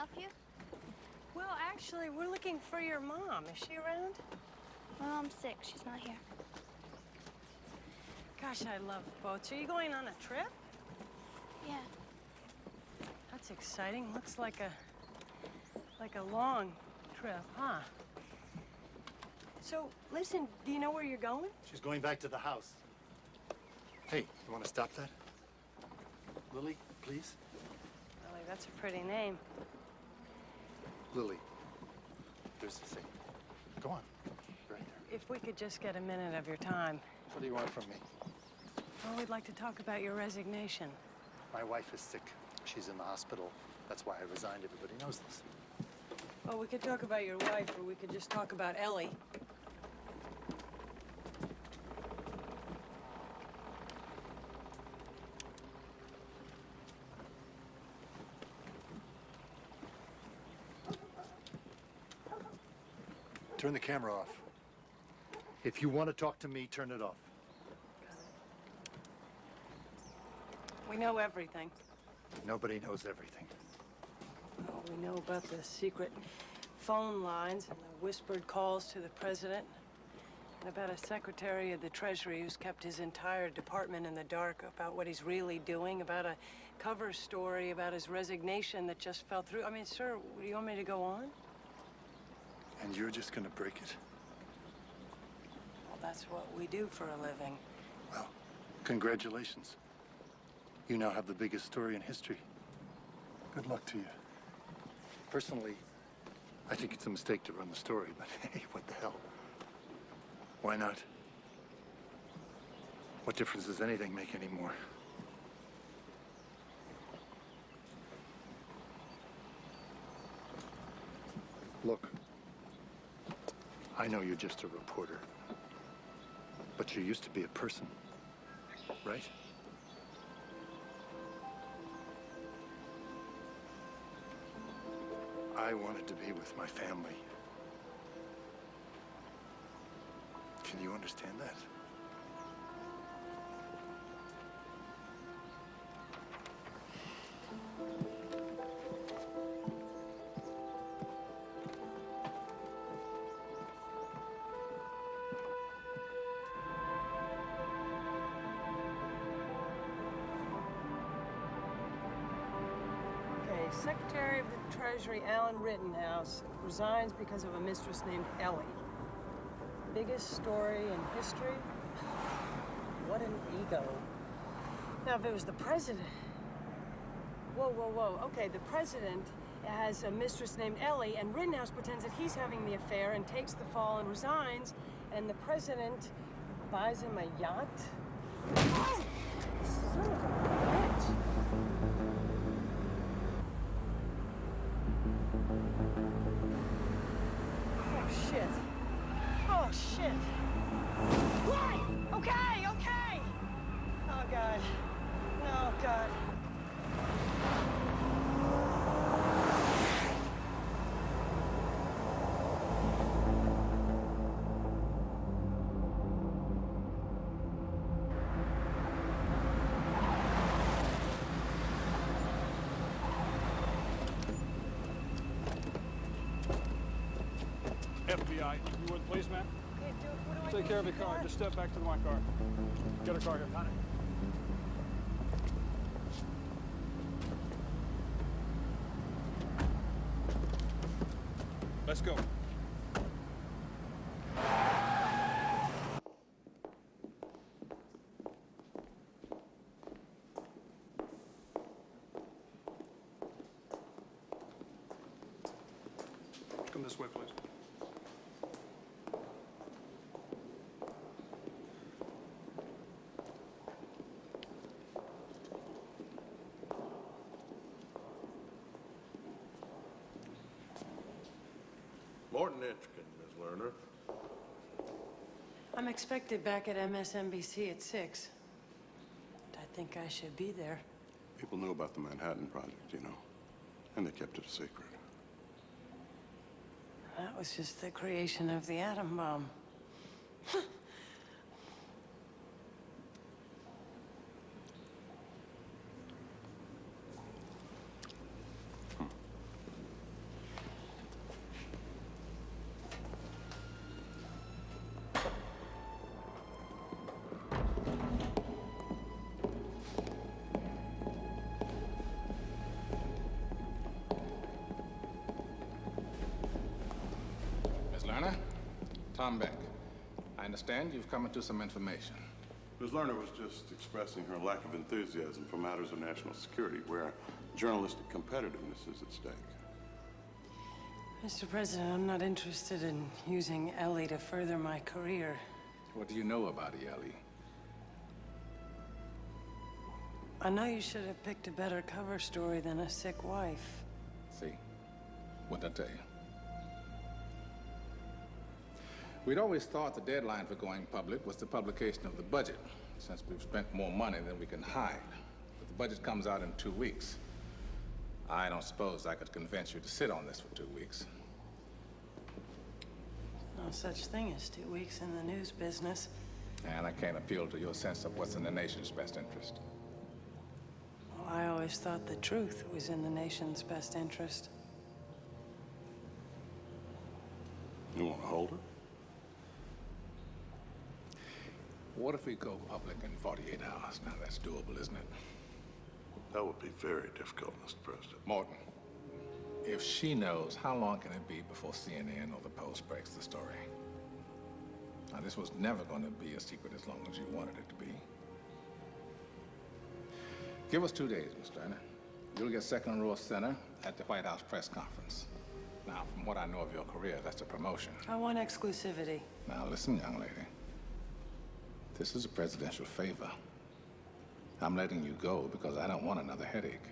help you? Well, actually, we're looking for your mom. Is she around? My mom's sick. She's not here. Gosh, I love boats. Are you going on a trip? Yeah. That's exciting. Looks like a long trip, huh? So, listen, do you know where you're going? She's going back to the house. Hey, you want to stop that? Lily, please? Lily, that's a pretty name. Lily, there's the thing. Go on. Right there. If we could just get a minute of your time. What do you want from me? Well, we'd like to talk about your resignation. My wife is sick. She's in the hospital. That's why I resigned. Everybody knows this. Well, we could talk about your wife, or we could just talk about Ellie. Turn the camera off. If you want to talk to me, turn it off. We know everything. Nobody knows everything. Well, we know about the secret phone lines and the whispered calls to the president, and about a secretary of the Treasury who's kept his entire department in the dark about what he's really doing, about a cover story about his resignation that just fell through. I mean, sir, do you want me to go on? And you're just going to break it? Well, that's what we do for a living. Well, congratulations. You now have the biggest story in history. Good luck to you. Personally, I think it's a mistake to run the story, but hey, what the hell? Why not? What difference does anything make anymore? Look, I know you're just a reporter, but you used to be a person, right? I wanted to be with my family. Can you understand that? Okay, Secretary of the Treasury Alan Rittenhouse resigns because of a mistress named Ellie. Biggest story in history? What an ego. Now, if it was the president... Whoa, whoa, whoa. Okay, the president has a mistress named Ellie, and Rittenhouse pretends that he's having the affair and takes the fall and resigns, and the president buys him a yacht? Oh! Son of a bitch! Oh, shit. Oh, shit. Why? Okay, okay. Oh, God. No, God. FBI, you would please, ma'am? Okay, dude, what do I Take do care of with your car. that? Just step back to my car. Get a car here. Got it. Let's go. Come this way, please. Morton Inchkin, Ms. Lerner. I'm expected back at MSNBC at 6. But I think I should be there. People knew about the Manhattan Project, you know, and they kept it a secret. That was just the creation of the atom bomb. Tom Beck. I understand you've come into some information. Ms. Lerner was just expressing her lack of enthusiasm for matters of national security, where journalistic competitiveness is at stake. Mr. President, I'm not interested in using Ellie to further my career. What do you know about Ellie? I know you should have picked a better cover story than a sick wife. See? What'd I tell you? We'd always thought the deadline for going public was the publication of the budget, since we've spent more money than we can hide. But the budget comes out in 2 weeks. I don't suppose I could convince you to sit on this for 2 weeks. No such thing as 2 weeks in the news business. And I can't appeal to your sense of what's in the nation's best interest. Well, I always thought the truth was in the nation's best interest. You want to hold her? What if we go public in 48 hours? Now, that's doable, isn't it? That would be very difficult, Mr. President. Morton, if she knows, how long can it be before CNN or the Post breaks the story? Now, this was never going to be a secret as long as you wanted it to be. Give us 2 days, Miss Lerner. You'll get second row center at the White House press conference. Now, from what I know of your career, that's a promotion. I want exclusivity. Now, listen, young lady. This is a presidential favor. I'm letting you go because I don't want another headache.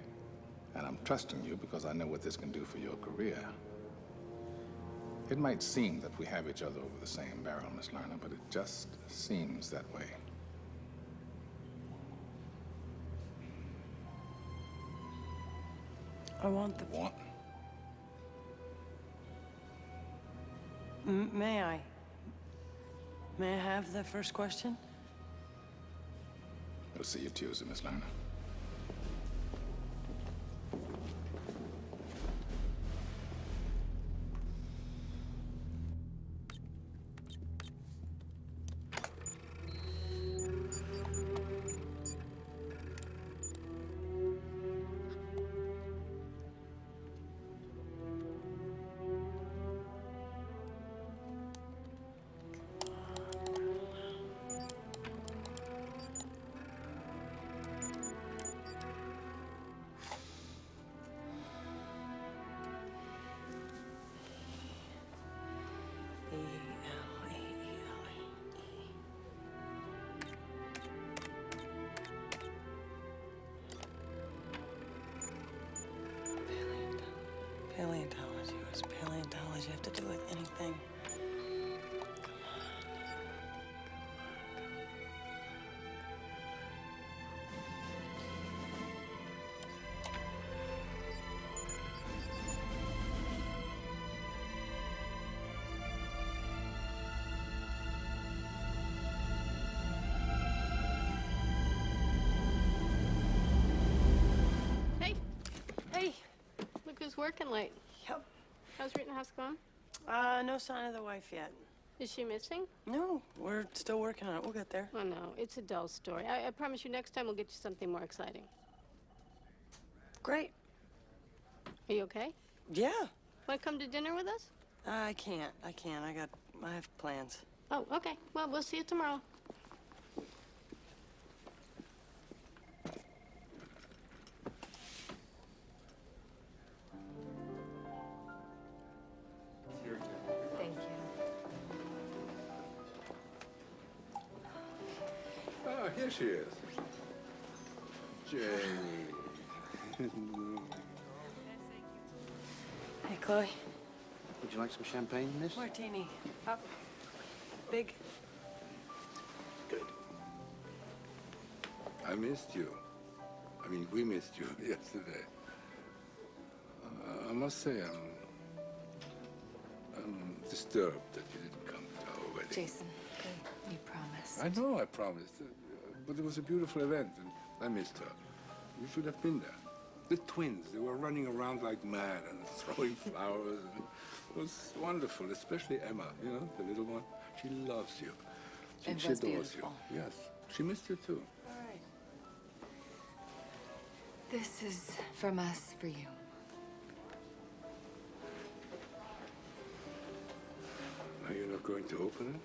And I'm trusting you because I know what this can do for your career. It might seem that we have each other over the same barrel, Miss Lerner, but it just seems that way. I want the... Want? May I? May I have the first question? We'll see you Tuesday, Miss Lerner. Paleontology. What does paleontology have to do with anything? Hey. Hey. Look who's working late. Yep. How's Rittenhouse going? No sign of the wife yet. Is she missing? No, we're still working on it. We'll get there. Oh, no. It's a dull story. I promise you next time we'll get you something more exciting. Great. Are you okay? Yeah. Want to come to dinner with us? I can't. I have plans. Oh, okay. Well, we'll see you tomorrow. Thank you. Oh, here she is. Janie. Hey, Chloe. Would you like some champagne, miss? Martini. Up. Big. Good. I missed you. I mean, we missed you yesterday. I must say, I'm disturbed that you didn't come to our wedding. Jason, you promised. I know I promised, but it was a beautiful event, and I missed her. You should have been there. The twins, they were running around like mad and throwing flowers. And it was wonderful, especially Emma, you know, the little one. She loves you. She It was adores beautiful. you. Yes, she missed you too. All right. This is from us for you. Are you not going to open it?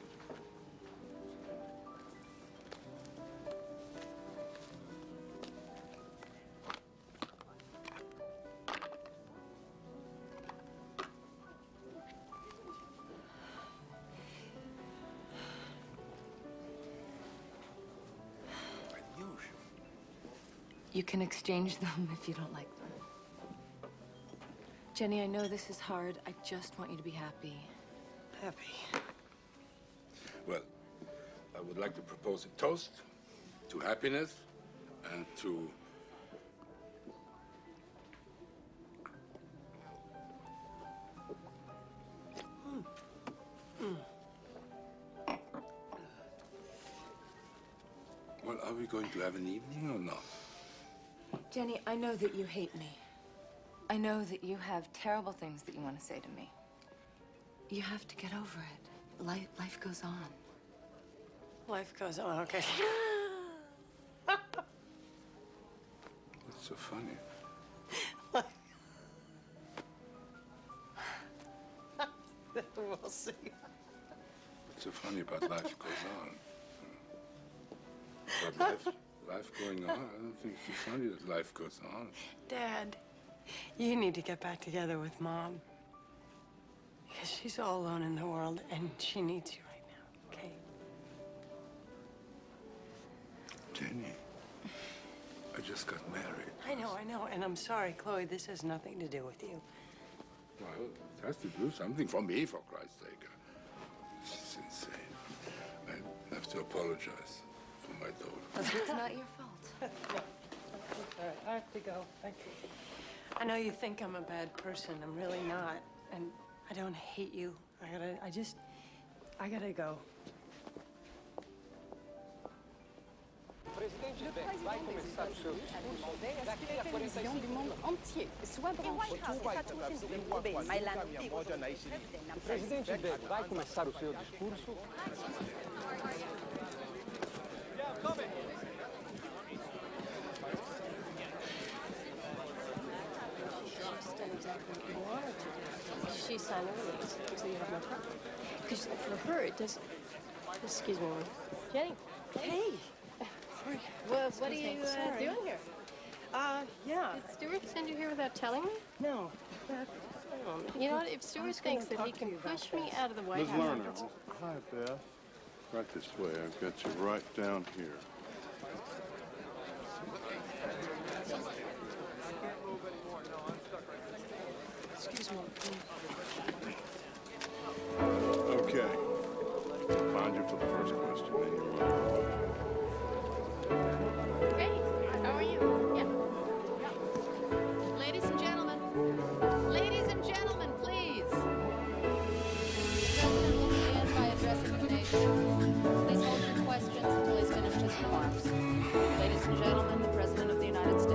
You can exchange them if you don't like them. Jenny, I know this is hard. I just want you to be happy. Happy. Well, I would like to propose a toast to happiness and to Well, are we going to have an evening or not? Jenny, I know that you hate me. I know that you have terrible things that you want to say to me. You have to get over it. Life goes on. Life goes on, okay. What's so funny? We'll see. What's so funny about life goes on? About life going on? I don't think it's so funny that life goes on. Dad, you need to get back together with Mom. Because she's all alone in the world, and she needs you right now, okay? Jenny, I just got married. I know, and I'm sorry, Chloe, this has nothing to do with you. Well, it has to do something for me, for Christ's sake. This is insane. I have to apologize for my daughter. It's not your fault. All right, I have to go. Thank you. I know you think I'm a bad person. I'm really not. And I don't hate you. I gotta go. Le président des États-Unis a demandé à ce que la télévision du monde entier soit branchée. O presidente vai começar o seu discurso. She signed a release, so you have no problem. Because for her, it does. Excuse me, Jenny. Hey. Well, what are you doing here? Yeah. Did Stuart send you here without telling me? No. You know what? If Stuart thinks that he can push me out of the White Ms. House... Lerner. Hi, Beth. Right this way. I've got you right down here. Excuse me. Okay. Find you for the first question, then you're welcome. Hey, how are you? Yeah. Ladies and gentlemen. Ladies and gentlemen, please. The President will begin by addressing the nation. Please hold your questions until he's finished his remarks. Ladies and gentlemen, the President of the United States.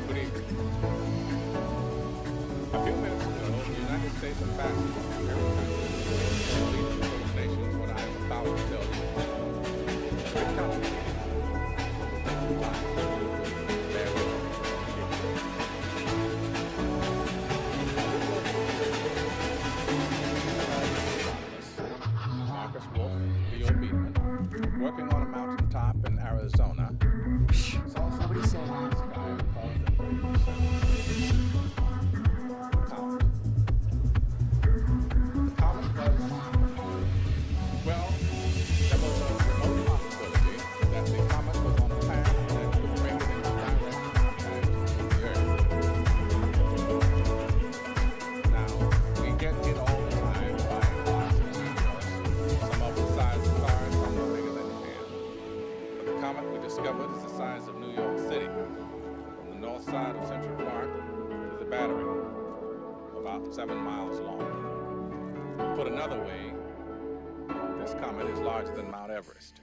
Good evening. A few minutes ago, the United States ambassador from every country leaders of those nations what I am about to tell you. It's a bit complicated. Bear with me. Marcus Wolf, Leo Beatman, working on a mountaintop in Arizona, saw somebody say in the sky and caused them great concern. Comet. The comet was, well, there was a remote possibility that the comet was on a path that would bring it in direct contact with the Earth. Now, we get hit all the time by clocks and meteors, some of the size of cars, some are bigger than your hand. But the comet we discovered is the size of New York City, from the north side of Central Park to the Battery, about 7 miles long. Put another way, this comet is larger than Mount Everest.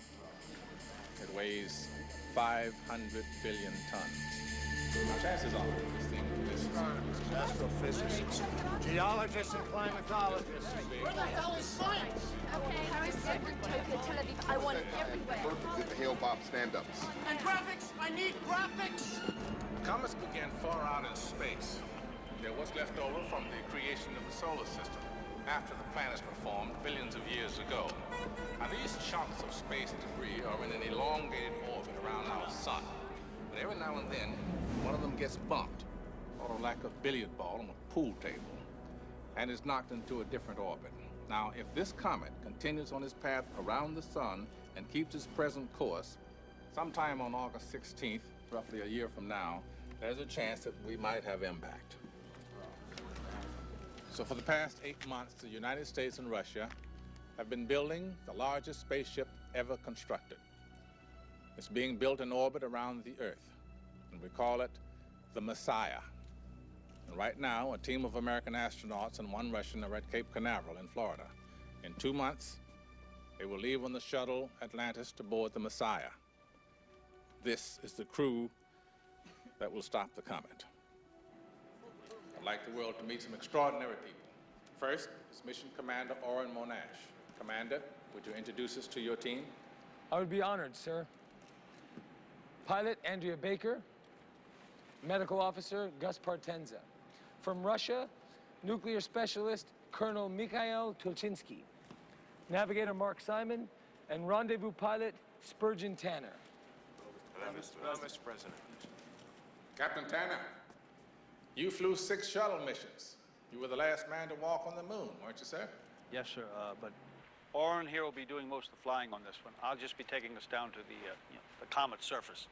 It weighs 500 billion tons. Now, chances are this thing is astrophysicists, geologists, and climatologists. Where the hell is science? Okay, Paris, Beirut, Tokyo, Tel Aviv. I want it everywhere. Work with the Hale Bob stand-ups. And graphics! I need graphics! Comets began far out in space. They're what's left over from the creation of the solar system, after the planets were formed billions of years ago. Now, these chunks of space debris are in an elongated orbit around our sun. But every now and then, one of them gets bumped, sort of like a billiard ball on a pool table, and is knocked into a different orbit. Now, if this comet continues on its path around the sun and keeps its present course, sometime on August 16th, roughly a year from now, there's a chance that we might have impact. So for the past 8 months, the United States and Russia have been building the largest spaceship ever constructed. It's being built in orbit around the Earth, and we call it the Messiah. And right now, a team of American astronauts and one Russian are at Cape Canaveral in Florida. In 2 months, they will leave on the shuttle Atlantis to board the Messiah. This is the crew that will stop the comet. I'd like the world to meet some extraordinary people. First is Mission Commander Oren Monash. Commander, would you introduce us to your team? I would be honored, sir. Pilot Andrea Baker, Medical Officer Gus Partenza. From Russia, Nuclear Specialist Colonel Mikhail Tulchinsky. Navigator Mark Simon, and Rendezvous Pilot Spurgeon Tanner. Hello, Mr. President. Captain Tanner, you flew 6 shuttle missions. You were the last man to walk on the moon, weren't you, sir? Yes, sir, but Oren here will be doing most of the flying on this one. I'll just be taking us down to the comet's surface.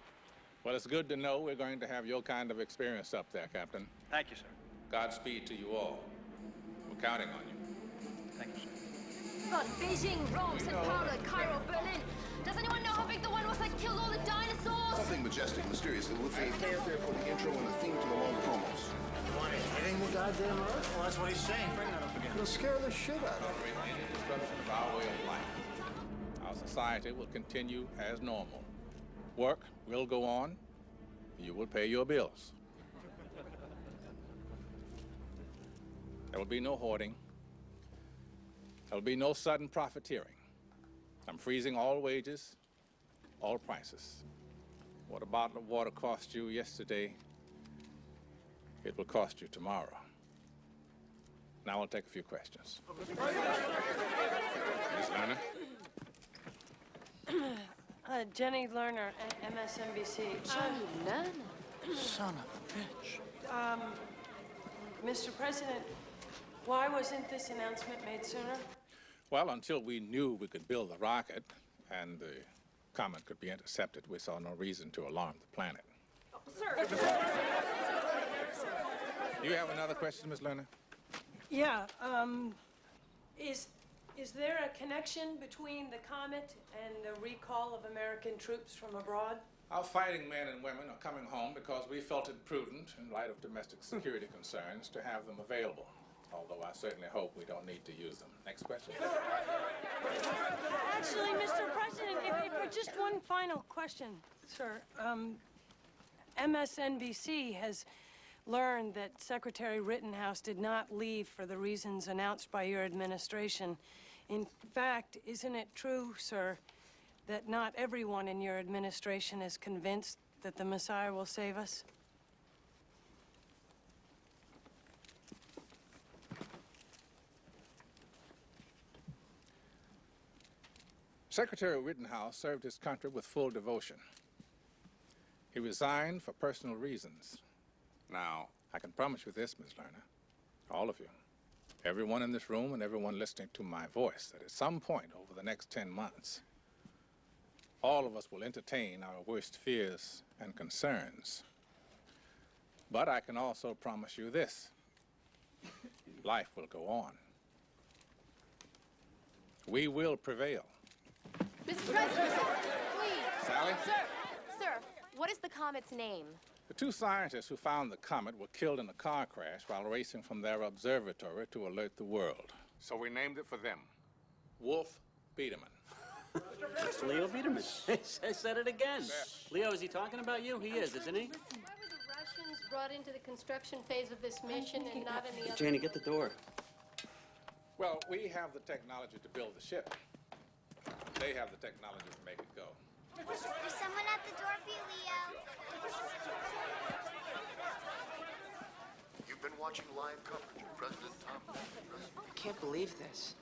Well, it's good to know we're going to have your kind of experience up there, Captain. Thank you, sir. Godspeed to you all. We're counting on you. Thank you, sir. God, Beijing, Rome, Sao Paulo, Cairo, Berlin. Does anyone know how big the one was that killed all the dinosaurs? Something majestic, mysterious, and with a fanfare for the intro and the theme to the long promos. You want it hitting the goddamn Earth? Well, that's what he's saying. Bring that up again. It'll scare the shit out of Tolerate any disruption of our way of life. Our society will continue as normal. Work will go on. You will pay your bills. There will be no hoarding. There will be no sudden profiteering. I'm freezing all wages, all prices. What a bottle of water cost you yesterday, it will cost you tomorrow. Now I'll take a few questions. Ms. Lerner? Jenny Lerner, MSNBC. Jenny Lerner? Son of a bitch. Mr. President, why wasn't this announcement made sooner? Well, until we knew we could build the rocket and the comet could be intercepted, we saw no reason to alarm the planet. Sir. You have another question, Ms. Lerner? Yeah, is there a connection between the comet and the recall of American troops from abroad? Our fighting men and women are coming home because we felt it prudent, in light of domestic security concerns, to have them available. Although I certainly hope we don't need to use them. Next question. Actually, Mr. President, if just one final question, sir. MSNBC has learned that Secretary Rittenhouse did not leave for the reasons announced by your administration. In fact, isn't it true, sir, that not everyone in your administration is convinced that the Messiah will save us? Secretary Rittenhouse served his country with full devotion. He resigned for personal reasons. Now, I can promise you this, Ms. Lerner, all of you, everyone in this room and everyone listening to my voice, that at some point over the next 10 months, all of us will entertain our worst fears and concerns. But I can also promise you this, life will go on. We will prevail. Mr. President, please. Sally? Sir, what is the comet's name? The 2 scientists who found the comet were killed in a car crash while racing from their observatory to alert the world. So we named it for them. Wolf Biederman. It's Leo Biederman. I said it again. Leo, is he talking about you? He is, isn't he? Listen, why were the Russians brought into the construction phase of this mission and not any other. Janie, get the door. Well, we have the technology to build the ship. They have the technology to make it go. There's someone at the door for you, Leo. You've been watching live coverage of President Tom. I can't believe this.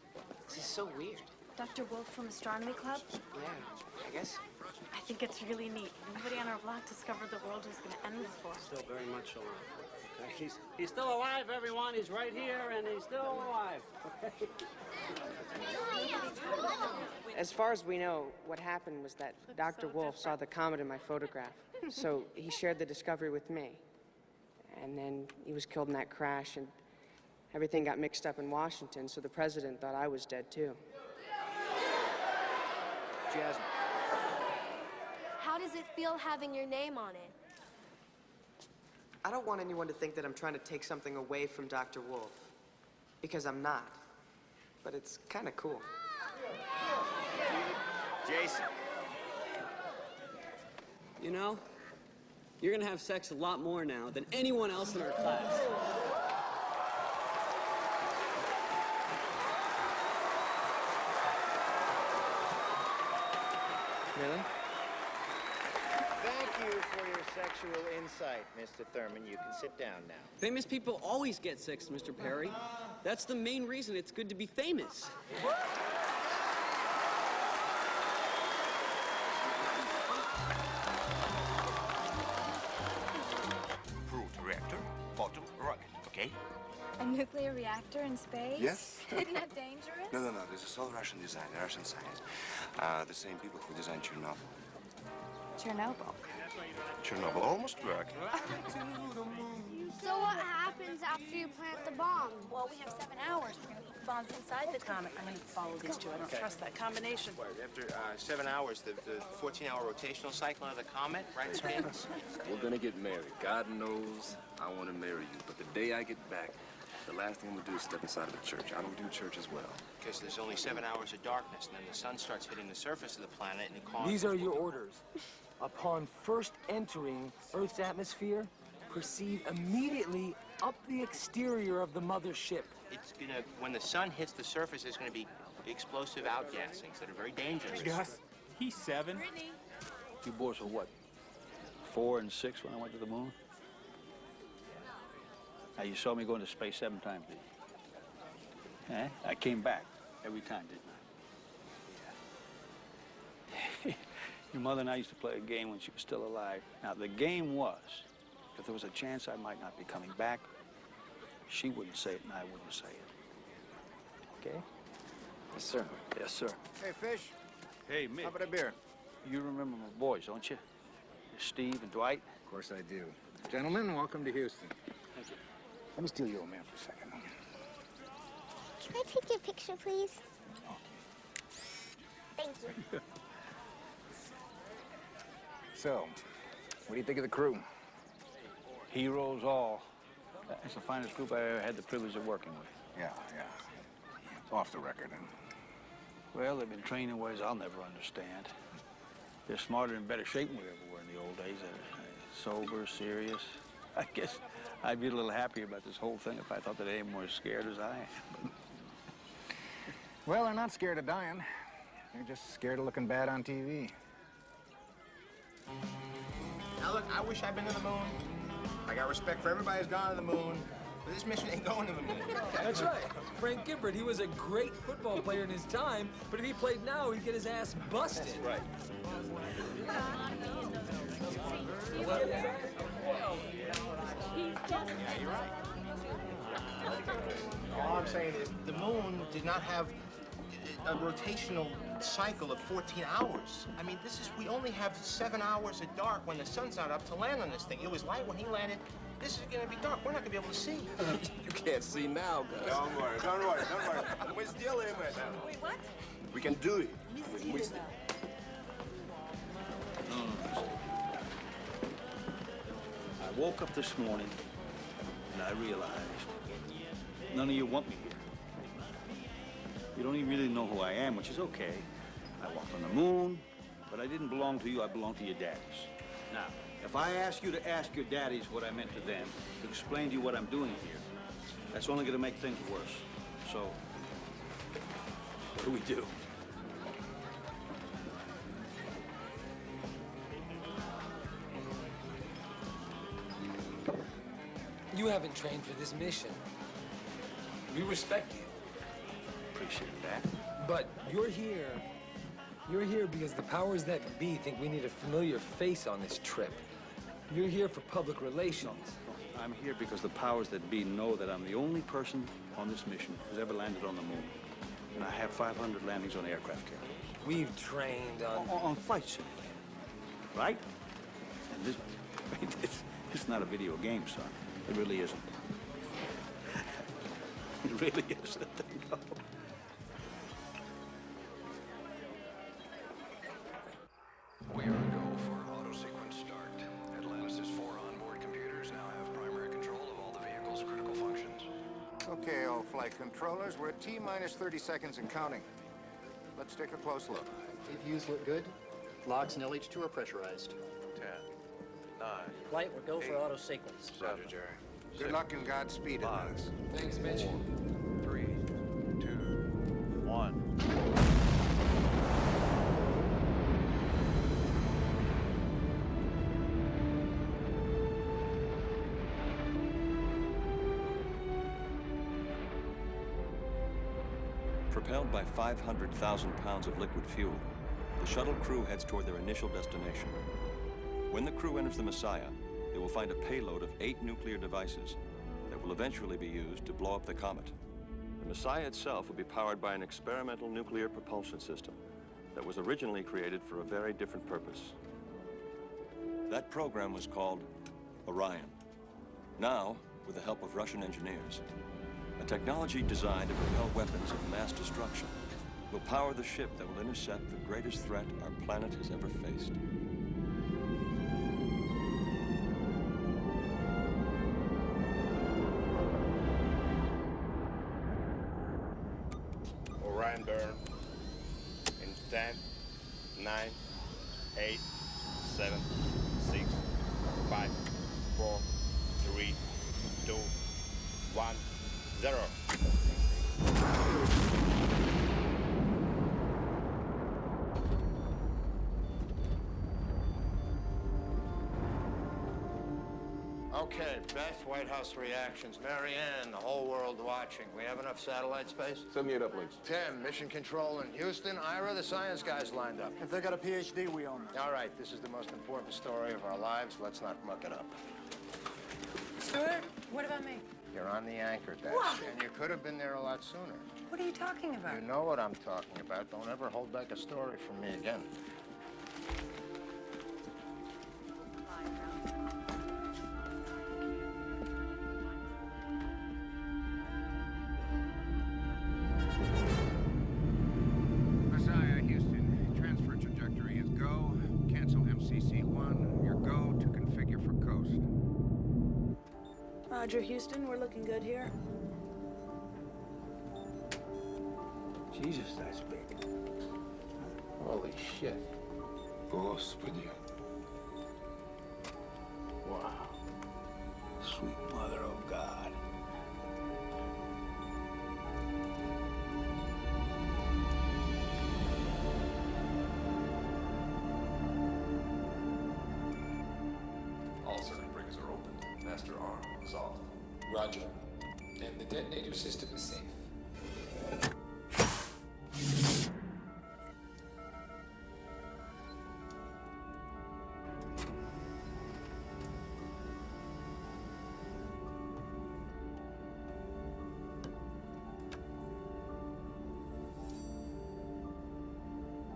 This is so weird. Dr. Wolf from Astronomy Club? Yeah, I guess. I think it's really neat. Nobody on our block discovered the world was going to end before. Still very much alive. Okay? He's still alive, everyone. He's right here, and he's still alive. Okay? As far as we know, what happened was that Dr. Wolf saw the comet in my photograph. So he shared the discovery with me. And then he was killed in that crash, and everything got mixed up in Washington, so the president thought I was dead, too. Jasmine. How does it feel having your name on it? I don't want anyone to think that I'm trying to take something away from Dr. Wolf, because I'm not. But it's kind of cool. Jason. You know, you're gonna have sex a lot more now than anyone else in our class. Really? Thank you for your sexual insight, Mr. Thurman. You can sit down now. Famous people always get sex, Mr. Perry. That's the main reason it's good to be famous. Fruit reactor, bottle rocket, okay? A nuclear reactor in space? Yes. Isn't that dangerous? No. This is all Russian design, Russian science. The same people who designed Chernobyl. Chernobyl almost worked. So what happens after you plant the bomb? Well, we have 7 hours. We're going to put the bombs inside the comet. I'm going to follow these two. I don't trust that combination. After 7 hours, the 14-hour rotational cycle of the comet, right, Spins? We're gonna get married. God knows I want to marry you. But the day I get back, the last thing I'm gonna do is step inside of a church. I don't do church as well. Because there's only 7 hours of darkness, and then the sun starts hitting the surface of the planet, and it causes... These are your orders. Upon first entering Earth's atmosphere, proceed immediately up the exterior of the mothership. It's gonna, when the sun hits the surface, there's gonna be explosive outgassings that are very dangerous. Gus, he's 7. You boys were what, 4 and 6 when I went to the moon? Now, you saw me go into space 7 times, did you? Eh? I came back every time, didn't I? Yeah. Your mother and I used to play a game when she was still alive. Now, the game was, if there was a chance I might not be coming back, she wouldn't say it and I wouldn't say it. Okay? Yes, sir. Yes, sir. Hey, Fish. Hey, Mick. How about a beer? You remember my boys, don't you? Steve and Dwight? Of course I do. Gentlemen, welcome to Houston. Thank you. Let me steal your man for a second. Can I take your picture, please? Thank you. So, what do you think of the crew? Heroes all. It's the finest group I ever had the privilege of working with. Yeah. Off the record, and Well, they've been trained in ways I'll never understand. They're smarter and better shape than we ever were in the old days. They're sober, serious. I guess I'd be a little happier about this whole thing if I thought that they were as scared as I am. well, they're not scared of dying. They're just scared of looking bad on TV. Now, look, I wish I'd been to the moon. I got respect for everybody who's gone to the moon. But this mission ain't going to the moon. That's right. Frank Gifford, he was a great football player in his time, but if he played now, he'd get his ass busted. That's right. Yeah, you're right. All I'm saying is the moon did not have a rotational cycle of 14 hours. I mean, we only have 7 hours of dark when the sun's not up to land on this thing. It was light when he landed. This is gonna be dark. We're not gonna be able to see. You can't see now, Gus. Don't worry. We still in right now. Wait, what? We can do it. We still... No. I woke up this morning and I realized none of you want me here. You don't even really know who I am, which is okay. I walked on the moon, but I didn't belong to you. I belong to your daddies. Now, If I ask you to ask your daddies what I meant to them, to explain to you what I'm doing here, that's only going to make things worse. So, what do we do? You haven't trained for this mission. We respect you. Appreciate that. But you're here because the powers that be think we need a familiar face on this trip. You're here for public relations. No, I'm here because the powers that be know that I'm the only person on this mission who's ever landed on the moon. And I have 500 landings on aircraft carriers. We've trained on flight simulator, right? And this, it's not a video game, son. It really isn't. It really isn't. No. We are go for auto sequence start. Atlantis' 4 onboard computers now have primary control of all the vehicle's critical functions. Okay, all flight controllers, we're at T-minus 30 seconds and counting. Let's take a close look. APUs look good. Locks and LH2 are pressurized. 10, 9. Flight, we're go for auto sequence. Roger, Jerry. Good luck and Godspeed, Atlantis. Thanks, Mitch. 4, 3, 2, 1. Propelled by 500,000 pounds of liquid fuel, the shuttle crew heads toward their initial destination. When the crew enters the Messiah, they will find a payload of 8 nuclear devices that will eventually be used to blow up the comet. The Messiah itself will be powered by an experimental nuclear propulsion system that was originally created for a very different purpose. That program was called Orion. Now, with the help of Russian engineers, a technology designed to propel weapons of mass destruction will power the ship that will intercept the greatest threat our planet has ever faced. Orion burn in 10, 9, 8, 7, 6, 5, 4, 3, 2, 1, 0. Okay, Beth, White House reactions. Mary Ann, the whole world watching. We have enough satellite space? Send me it up, please. Tim, mission control in Houston. Ira, the science guys lined up. If they got a PhD, we own them. All right, this is the most important story of our lives. Let's not muck it up. Stuart, what about me? You're on the anchor deck, and you could have been there a lot sooner. What are you talking about? You know what I'm talking about. Don't ever hold back a story from me again. Messiah, Houston. Transfer trajectory is go. Cancel MCC-1. Your go to configure for coast. Roger, Houston, we're looking good here. Jesus, that's big. Holy shit. Господи. Wow. Sweet mother of God. All circuit breakers are open. Master arm is off. Roger. And the detonator system is safe.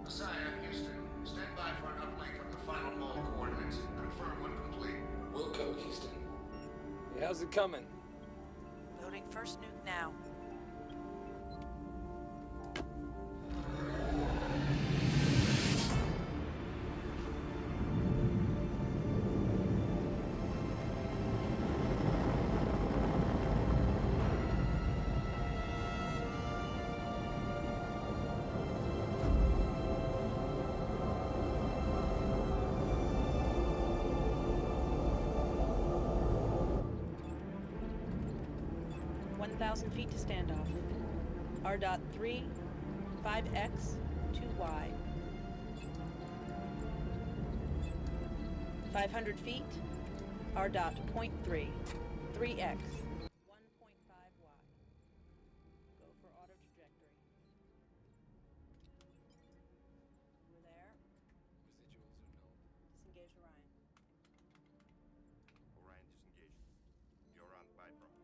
Messiah, Houston. Stand by for an uplink of the final mole coordinates. Confirm when complete. Wilco, Houston. Hey, how's it coming? Loading first nuke now. 1,000 feet to standoff. R dot 3, 5X, 2Y. 500 feet, R dot 0.3, 3X, 1.5Y. Go for auto trajectory. We're there. Residuals are known. Disengage Orion. Orion disengaged. You're on byproduct.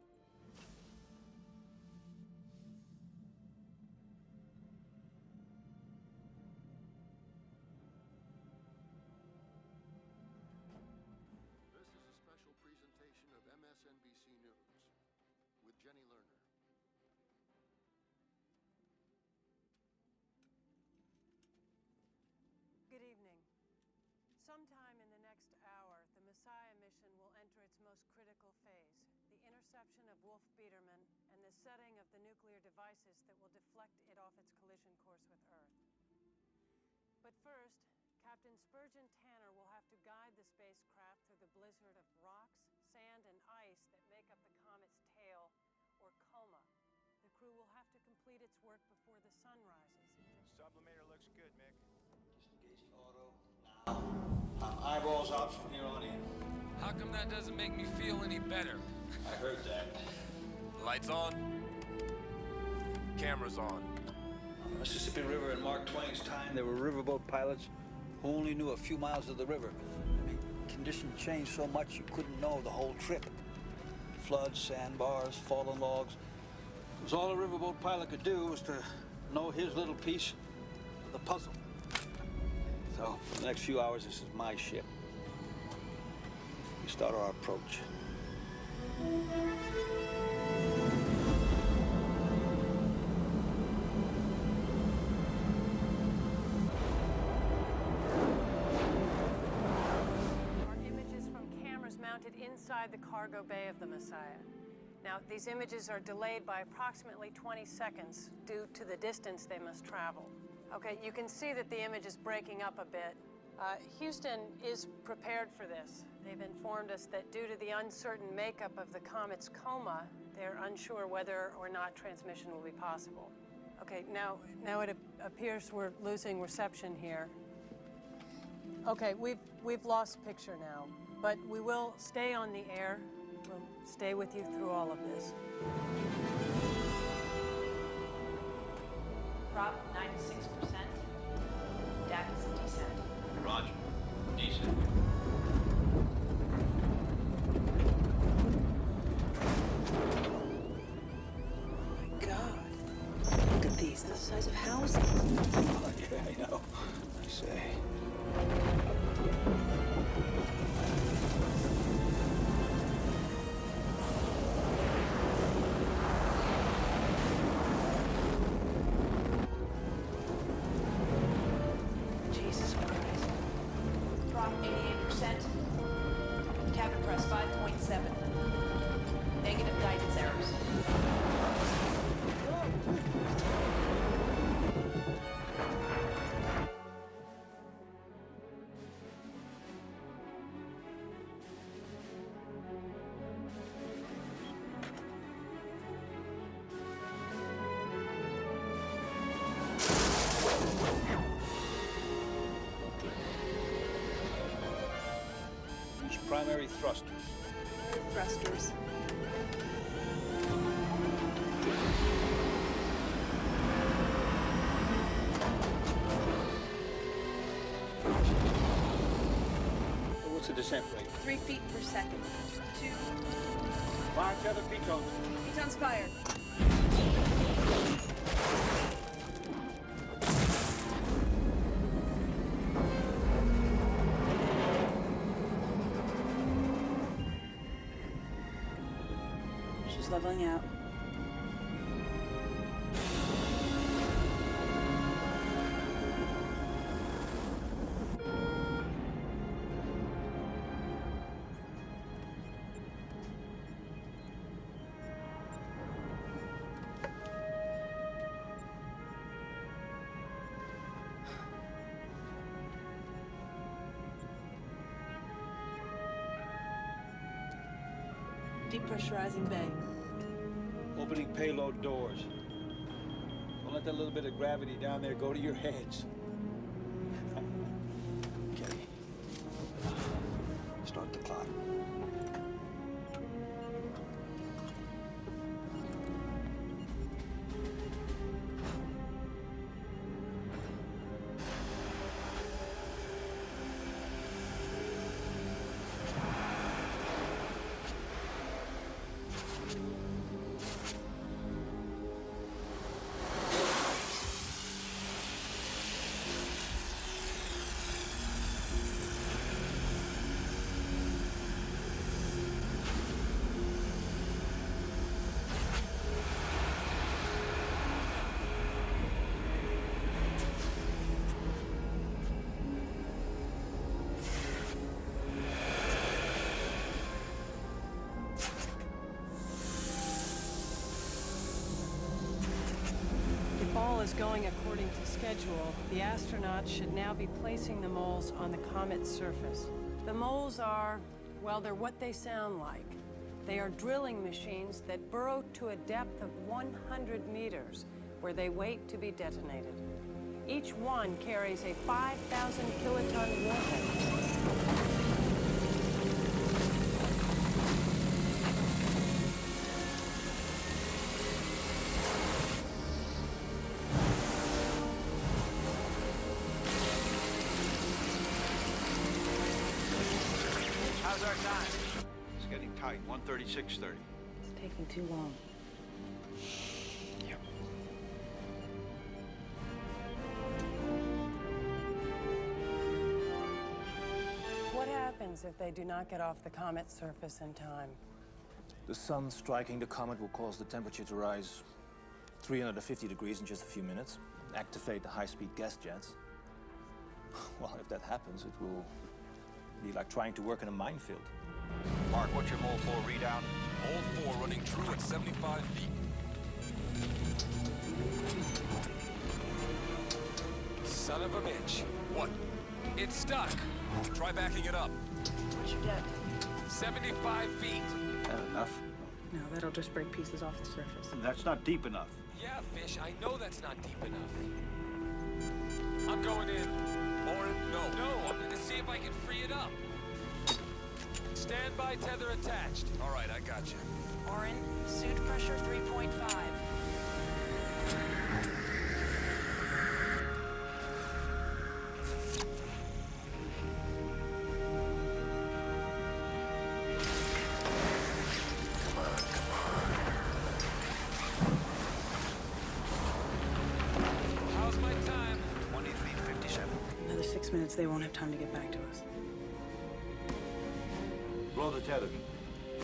This is a special presentation of MSNBC News with Jenny Lerner. Good evening. Sometime in the next hour, the Messiah mission will enter its most critical phase, the interception of Wolf Biederman and the setting of the nuclear devices that will deflect it off its collision course with Earth. But first, Captain Spurgeon Tanner will have to guide the spacecraft through the blizzard of rocks, sand, and ice that make up the comet's tail, or coma. The crew will have to complete its work before the sun rises. Sublimator looks good, Mick. Disengaging auto now. Eyeballs out from here on in. How come that doesn't make me feel any better? I heard that. Lights on. Cameras on. On the Mississippi River in Mark Twain's time, there were riverboat pilots who only knew a few miles of the river. I mean, conditions changed so much you couldn't know the whole trip. Floods, sandbars, fallen logs. It was all a riverboat pilot could do was to know his little piece of the puzzle. So, for the next few hours, this is my ship. We start our approach. Are images from cameras mounted inside the cargo bay of the Messiah. Now, these images are delayed by approximately 20 seconds due to the distance they must travel. Okay, you can see that the image is breaking up a bit. Houston is prepared for this. They've informed us that due to the uncertain makeup of the comet's coma, they're unsure whether or not transmission will be possible. Okay, now it appears we're losing reception here. Okay, we've lost picture now, but we will stay on the air. We'll stay with you through all of this. Prop 96%. DAX descent. Roger. Descent. Oh my God. Look at these, the size of houses. Oh, yeah, I know. I say. Jesus Christ. Prop 88%. Cabin press 5.7. Negative guidance errors. Use primary thrusters. Thrusters. What's the descent rate? 3 feet per second. 2. Fire tether pitons. Pitons fired. She's leveling out. Depressurizing bay. Open opening payload doors. Don't let that little bit of gravity down there go to your heads. Okay. Start the clock. If all is going according to schedule, the astronauts should now be placing the moles on the comet's surface. The moles are, well, they're what they sound like. They are drilling machines that burrow to a depth of 100 meters, where they wait to be detonated. Each one carries a 5,000 kiloton warhead. How's our time? It's getting tight. 1:36:30. It's taking too long. Yep. What happens if they do not get off the comet's surface in time? The sun striking the comet will cause the temperature to rise 350 degrees in just a few minutes, activate the high-speed gas jets. Well, if that happens, it will be like trying to work in a minefield. Mark, what's your mole 4 readout? Mole 4 running true at 75 feet. Son of a bitch. What? It's stuck. Try backing it up. What's your depth? 75 feet. Enough? No, that'll just break pieces off the surface. That's not deep enough. Yeah, Fish, I know that's not deep enough. I'm going in. Orin, no. No, I'm gonna see if I can free it up. Standby tether attached. All right, I got you. Orin, suit pressure 3.5. How's my time? 23:57. Another 6 minutes, they won't have time to get back to us. Blow the tether.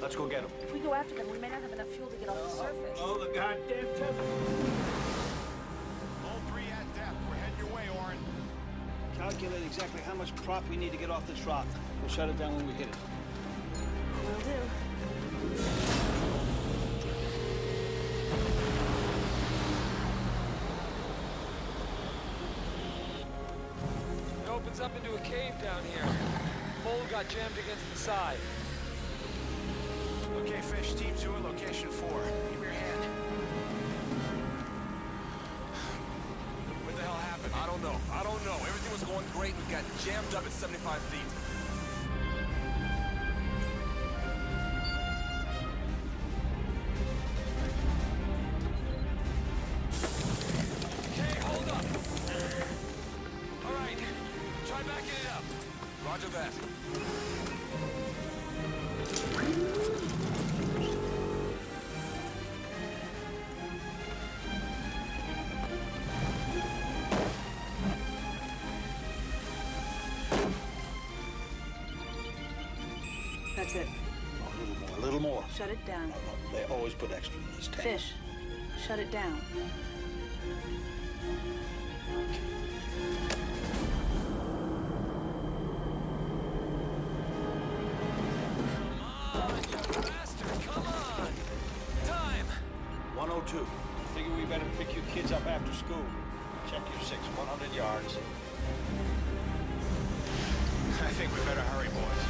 Let's go get them. If we go after them, we may not have enough fuel to get off the surface. Oh, the goddamn tether. Mole 3 at depth. We're heading your way, Orin. Calculate exactly how much prop we need to get off this rock. We'll shut it down when we hit it. Will do. It opens up into a cave down here. Mole got jammed against the side. Okay, Fish, Team 2 at location 4. Give me your hand. What the hell happened? I don't know. I don't know. Everything was going great and got jammed up at 75 feet. Okay, hold up. All right. Try backing it up. Roger that. That's it. Oh, a little more, a little more. Shut it down. They always put extra in these tanks. Fish, shut it down. Come on, you bastard. Come on. Time. 102. Figure we better pick you kids up after school. Check your 6, 100 yards. I think we better hurry, boys.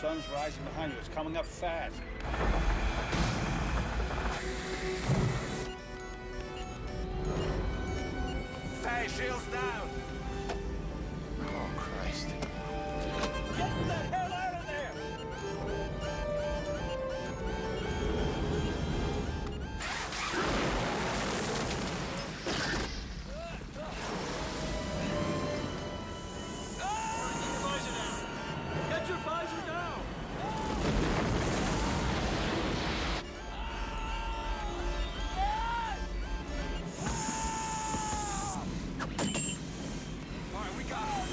sun's rising behind you. It's coming up fast. Phase shields down. Oh, Christ. Get the hell out of there! Get your visor down! All right, we got him.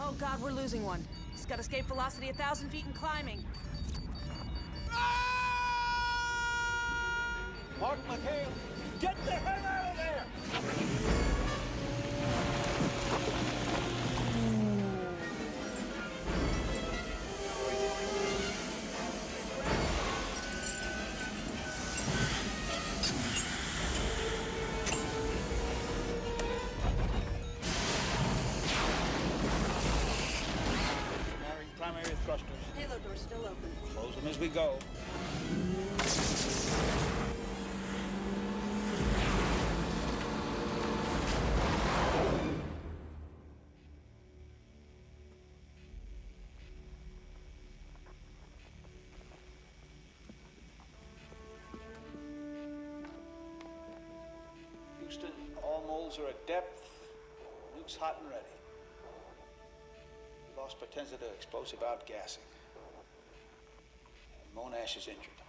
Oh, God, we're losing one. He's got escape velocity 1,000 feet and climbing. Mark McHale, get the hell out of there! Mary, primary thrusters. Payload door's still open. Close them as we go. Houston, all moles are at depth. Nuke's hot and ready. Lost Potenza to explosive outgassing. And Monash is injured.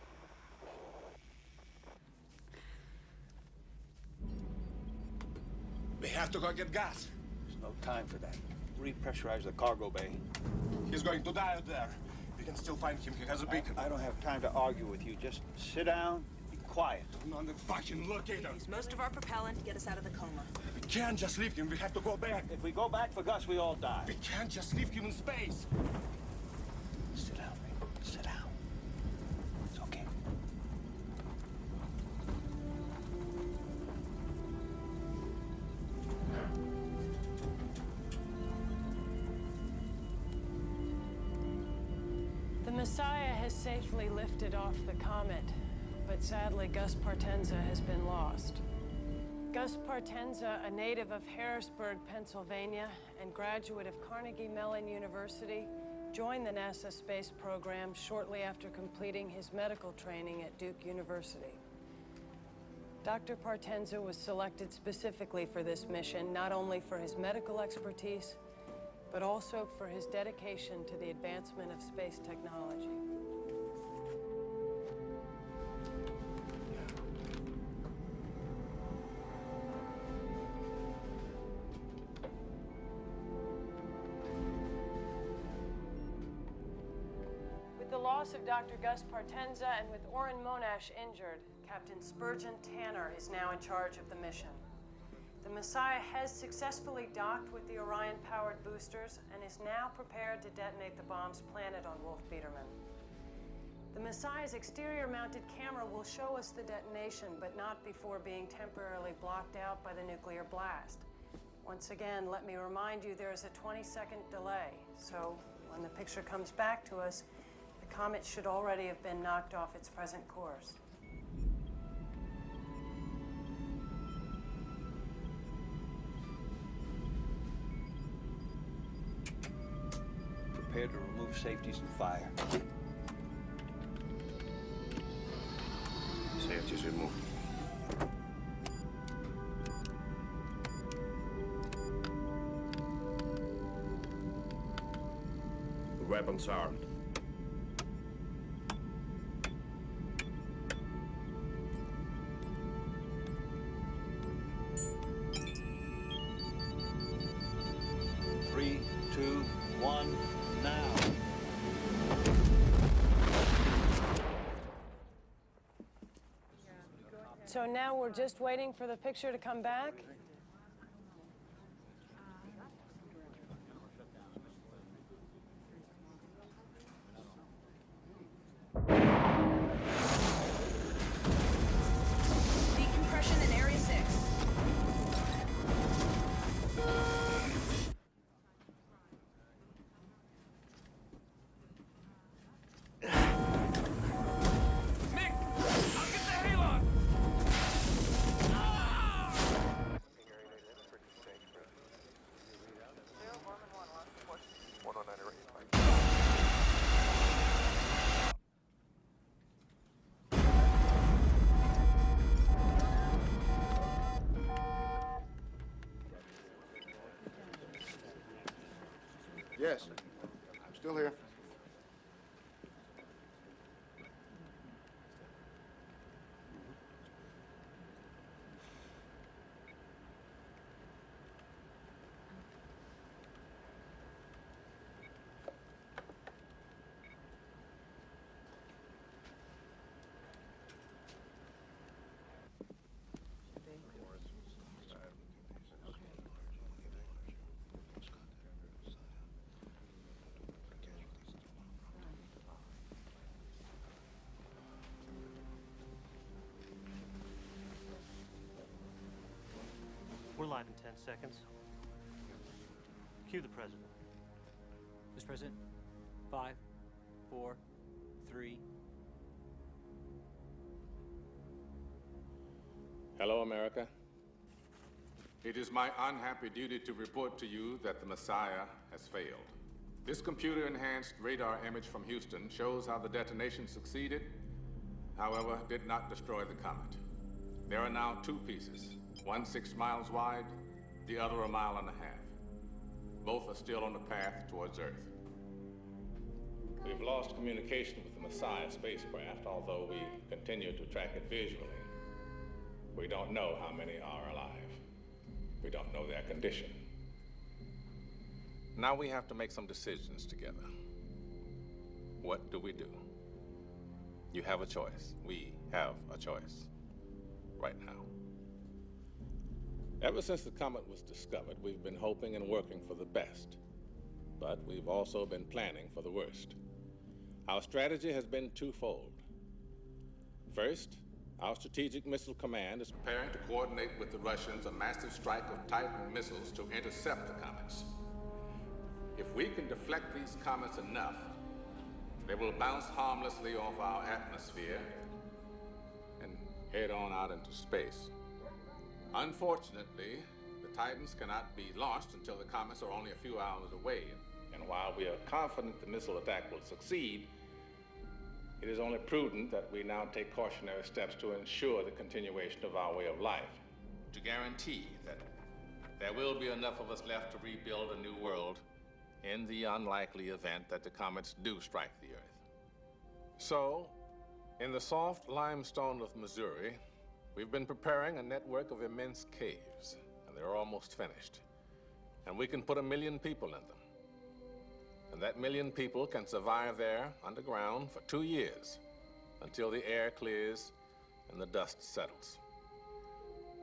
We have to go get gas. There's no time for that. Repressurize the cargo bay. He's going to die out there. We can still find him. He has a beacon. I don't have time to argue with you. Just sit down, be quiet. I'm on the fucking locator. Use most of our propellant to get us out of the coma. We can't just leave him. We have to go back. If we go back for Gus, we all die. We can't just leave him in space. Sit down, Ray. Sit down. It's okay. The Messiah has safely lifted off the comet, but sadly Gus Partenza has been lost. Gus Partenza, a native of Harrisburg, Pennsylvania, and graduate of Carnegie Mellon University, joined the NASA space program shortly after completing his medical training at Duke University. Dr. Partenza was selected specifically for this mission, not only for his medical expertise, but also for his dedication to the advancement of space technology. With the loss of Dr. Gus Partenza and with Orrin Monash injured, Captain Spurgeon Tanner is now in charge of the mission. The Messiah has successfully docked with the Orion-powered boosters and is now prepared to detonate the bombs planted on Wolf Biederman. The Messiah's exterior-mounted camera will show us the detonation, but not before being temporarily blocked out by the nuclear blast. Once again, let me remind you there is a 20-second delay, so when the picture comes back to us, the comet should already have been knocked off its present course. Prepare to remove safeties and fire. Safeties removed. Weapons armed. 1, now. So now we're just waiting for the picture to come back? Decompression in Area 6. Yes, I'm still here. We're live in 10 seconds. Cue the president. Mr. President, 5, 4, 3. Hello, America. It is my unhappy duty to report to you that the Messiah has failed. This computer-enhanced radar image from Houston shows how the detonation succeeded, however, did not destroy the comet. There are now 2 pieces, one 6 miles wide, the other 1.5 miles. Both are still on the path towards Earth. We've lost communication with the Messiah spacecraft, although we continue to track it visually. We don't know how many are alive. We don't know their condition. Now we have to make some decisions together. What do we do? You have a choice. We have a choice. Right now. Ever since the comet was discovered, we've been hoping and working for the best. But we've also been planning for the worst. Our strategy has been twofold. First, our Strategic Missile Command is preparing to coordinate with the Russians a massive strike of Titan missiles to intercept the comets. If we can deflect these comets enough, they will bounce harmlessly off our atmosphere and head on out into space. Unfortunately, the Titans cannot be launched until the comets are only a few hours away. And while we are confident the missile attack will succeed, it is only prudent that we now take cautionary steps to ensure the continuation of our way of life, to guarantee that there will be enough of us left to rebuild a new world in the unlikely event that the comets do strike the Earth. So, in the soft limestone of Missouri, we've been preparing a network of immense caves, and they're almost finished. And we can put 1 million people in them. And that 1 million people can survive there underground for 2 years until the air clears and the dust settles.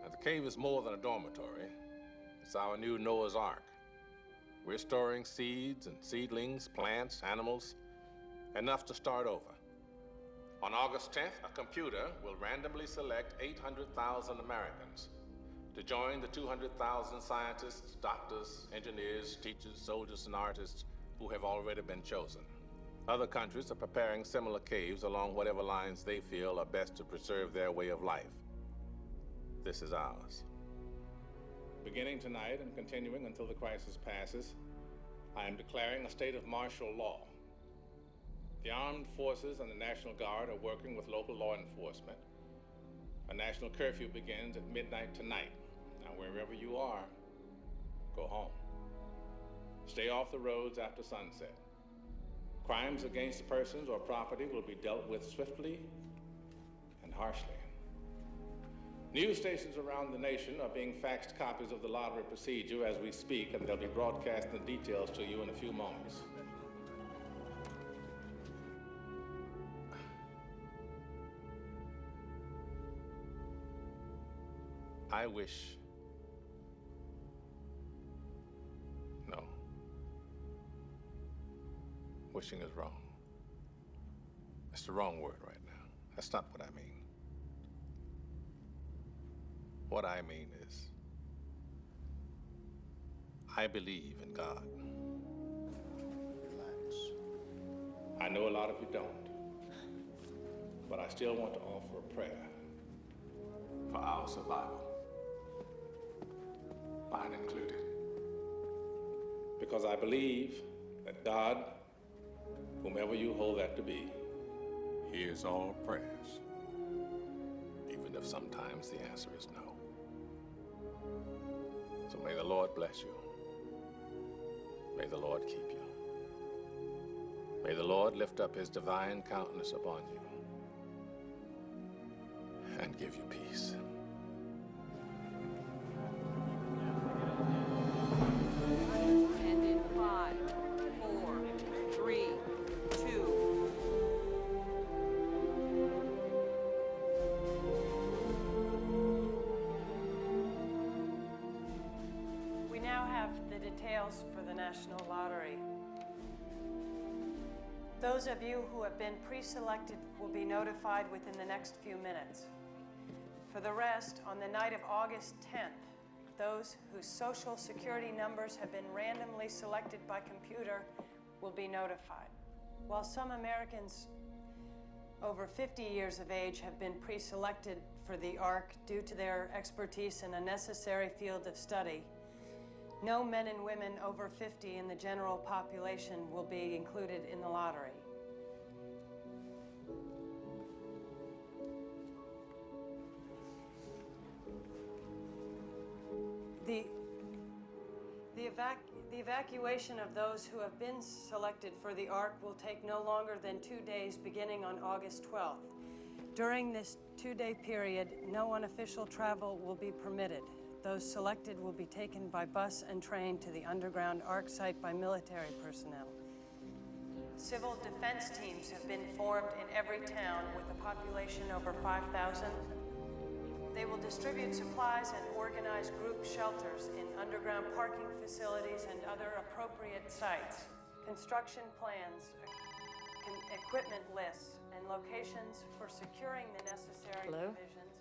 Now, the cave is more than a dormitory. It's our new Noah's Ark. We're storing seeds and seedlings, plants, animals, enough to start over. On August 10th, a computer will randomly select 800,000 Americans to join the 200,000 scientists, doctors, engineers, teachers, soldiers, and artists who have already been chosen. Other countries are preparing similar caves along whatever lines they feel are best to preserve their way of life. This is ours. Beginning tonight and continuing until the crisis passes, I am declaring a state of martial law. The armed forces and the National Guard are working with local law enforcement. A national curfew begins at midnight tonight. Now, wherever you are, go home. Stay off the roads after sunset. Crimes against persons or property will be dealt with swiftly and harshly. News stations around the nation are being faxed copies of the lottery procedure as we speak, and they'll be broadcasting the details to you in a few moments. I wish... No. Wishing is wrong. It's the wrong word right now. That's not what I mean. What I mean is, I believe in God. Relax. I know a lot of you don't, but I still want to offer a prayer for our survival, mine included. Because I believe that God, whomever you hold that to be, hears all prayers, even if sometimes the answer is no. So may the Lord bless you. May the Lord keep you. May the Lord lift up his divine countenance upon you and give you peace. And in 5, 4, 3, 2. We now have the details for the National Lottery. Those of you who have been pre-selected will be notified within the next few minutes. For the rest, on the night of August 10th, those whose social security numbers have been randomly selected by computer will be notified. While some Americans over 50 years of age have been pre-selected for the ARC due to their expertise in a necessary field of study, no men and women over 50 in the general population will be included in the lottery. The evacuation of those who have been selected for the ARC will take no longer than 2 days beginning on August 12th. During this 2-day period, no unofficial travel will be permitted. Those selected will be taken by bus and train to the underground ARC site by military personnel. Civil defense teams have been formed in every town with a population over 5,000. They will distribute supplies and organize group shelters in underground parking facilities and other appropriate sites. Construction plans, equipment lists, and locations for securing the necessary provisions,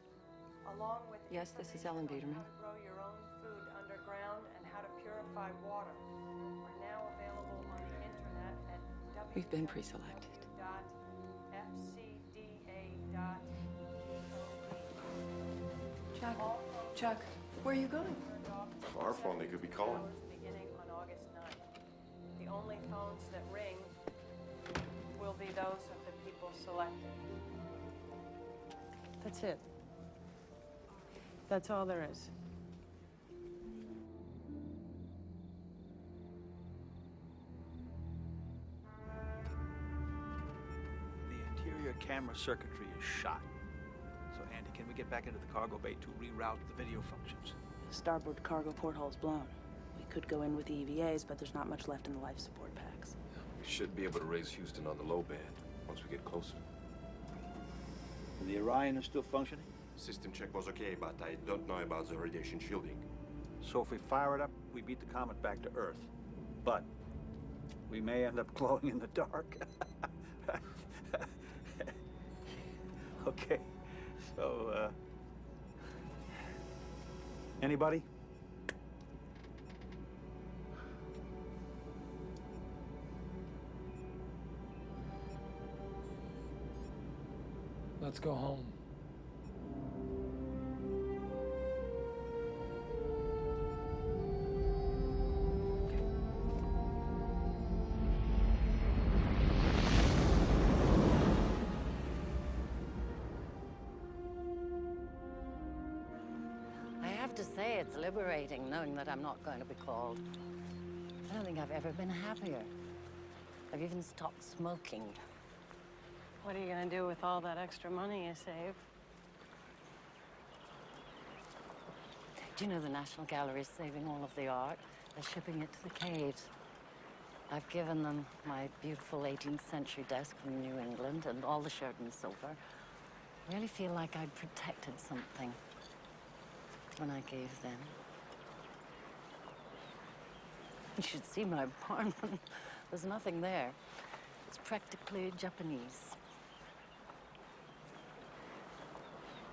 along with Yes, this is Ellen Biederman. how to grow your own food underground and how to purify water, are now available on the internet at We've been pre-selected. Chuck, where are you going? Our phone, they could be calling. Beginning on August 9th. The only phones that ring will be those of the people selected. That's it. That's all there is. The interior camera circuitry is shot. So, Andy, can we get back into the cargo bay to reroute the video functions? Starboard cargo porthole's blown. We could go in with the EVAs, but there's not much left in the life support packs. We should be able to raise Houston on the low band once we get closer. The Orion is still functioning? System check was okay, but I don't know about the radiation shielding. So if we fire it up, we beat the comet back to Earth. But we may end up glowing in the dark. Okay, so, anybody? Let's go home. I have to say, it's liberating knowing that I'm not going to be called. I don't think I've ever been happier. I've even stopped smoking. What are you going to do with all that extra money you save? Do you know the National Gallery is saving all of the art? They're shipping it to the caves. I've given them my beautiful 18th century desk from New England and all the Sheraton silver. I really feel like I'd protected something when I gave them. You should see my apartment. There's nothing there. It's practically Japanese.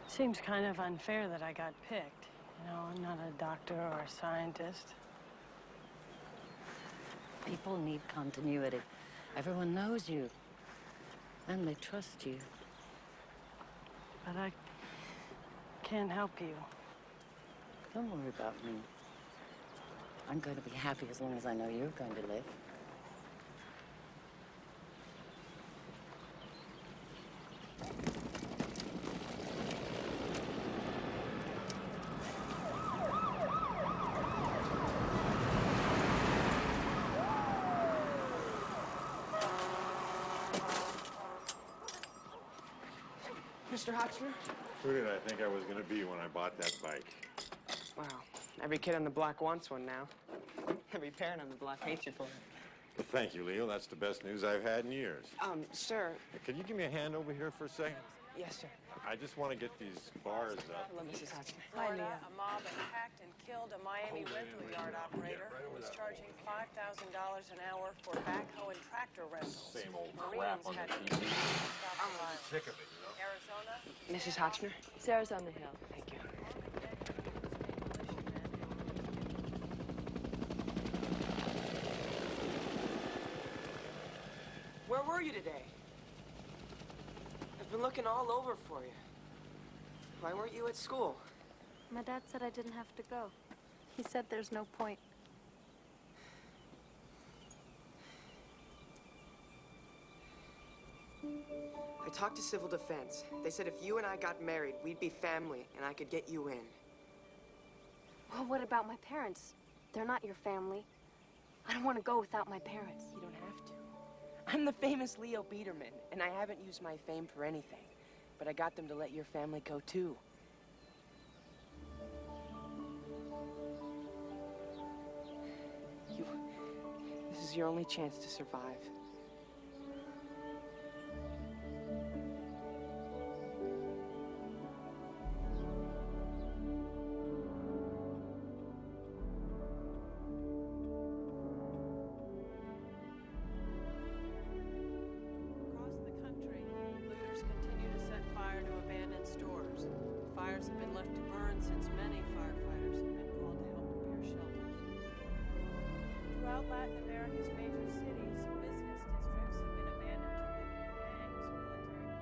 Seems kind of unfair that I got picked. You know, I'm not a doctor or a scientist. People need continuity. Everyone knows you, and they trust you. But I can't help you. Don't worry about me. I'm going to be happy as long as I know you're going to live. Mr. Hotchner? Who did I think I was going to be when I bought that bike? Wow. Every kid on the block wants one now. Every parent on the block hates you for it. Well, thank you, Leo. That's the best news I've had in years. Sir. Could you give me a hand over here for a second? Yes, sir. I just want to get these bars up. Hello, Mrs. Hotchner. Florida, a mob attacked and killed a Miami rental yard operator who was charging $5,000 an hour for backhoe and tractor rentals. Same old Marines crap on had the to TV. stop the violence. Sick of it, you know? Arizona. Mrs. Hotchner? Sarah's on the hill. Thank you. Where were you today? I've been looking all over for you. Why weren't you at school? My dad said I didn't have to go. He said there's no point. I talked to Civil Defense. They said if you and I got married, we'd be family, and I could get you in. Well, what about my parents? They're not your family. I don't want to go without my parents. You don't have to. I'm the famous Leo Biederman, and I haven't used my fame for anything. But I got them to let your family go, too. This is your only chance to survive. Across the country, looters continue to set fire to abandoned stores. Fires have been left to burn since many firefighters have been called to help repair shelters. Throughout Latin America's major cities, business districts have been abandoned to looting gangs, military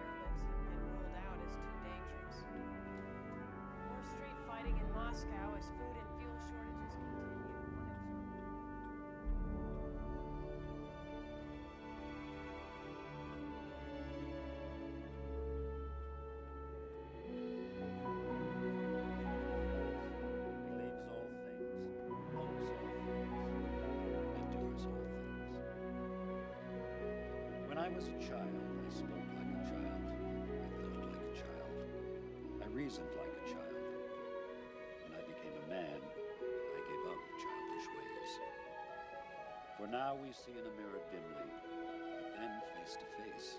airlifts have been ruled out as too dangerous. More street fighting in Moscow as food and fuel shortages continue. Believes all things, hopes all things, endures all things. When I was a child, I spoke like a child. I thought like a child. I reasoned like a child. When I became a man, I gave up childish ways. For now we see in a mirror dimly, but then face to face.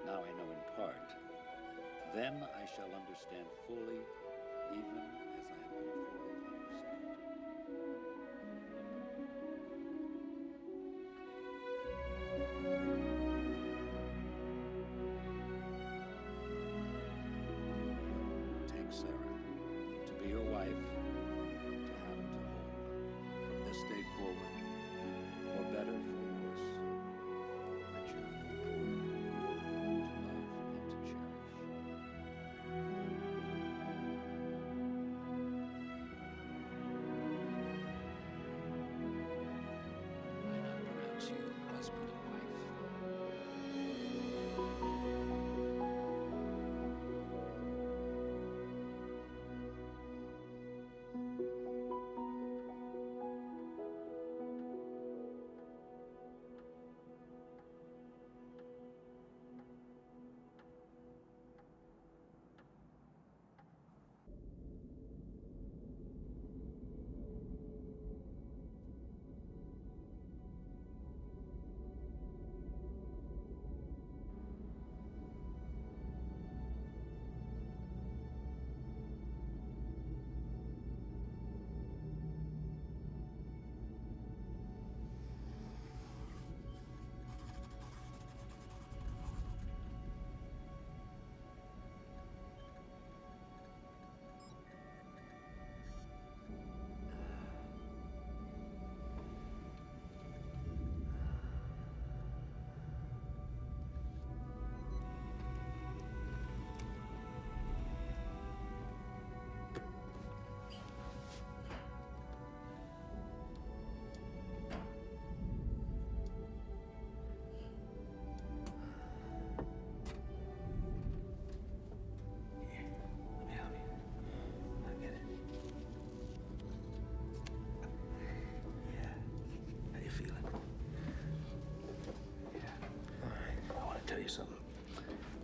Now I know in part. Then I shall understand fully, even as I have been fully understood. Take Sarah to be your wife, to have and to hold. From this day forward, for better, for worse, richer, for poorer, to love and to cherish. I now pronounce you husband and wife.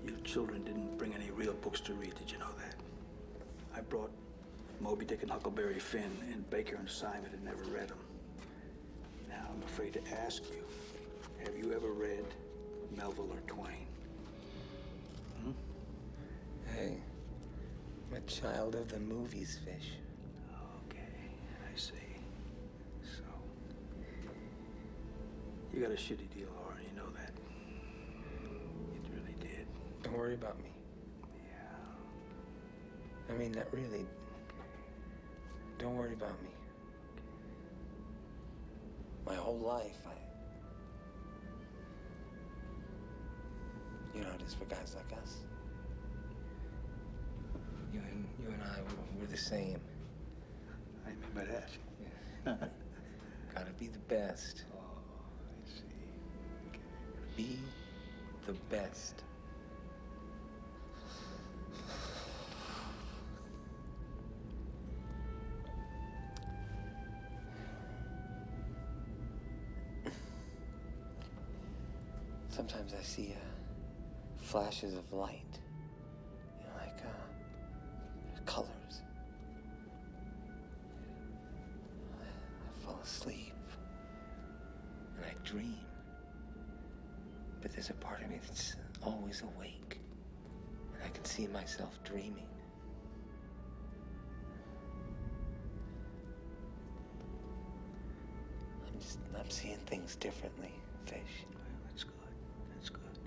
Your children didn't bring any real books to read. Did you know that? I brought Moby Dick and Huckleberry Finn, and Baker and Simon had never read them. Now, I'm afraid to ask you, have you ever read Melville or Twain? Hmm? Hey, I'm a child of the movies, Fish. Okay, I see. So, you got a shitty deal, Lauren, you know that. You really did. Don't worry about me. Yeah. I mean that really. Don't worry about me. My whole life, you know how it is for guys like us. You and I, we're the same. I mean by that. Gotta be the best. Oh, I see. Okay. Be the best. Sometimes I see flashes of light, you know, like colors. I fall asleep and I dream, but there's a part of me that's always awake, and I can see myself dreaming. I'm seeing things differently, Fish. That's good. That's good.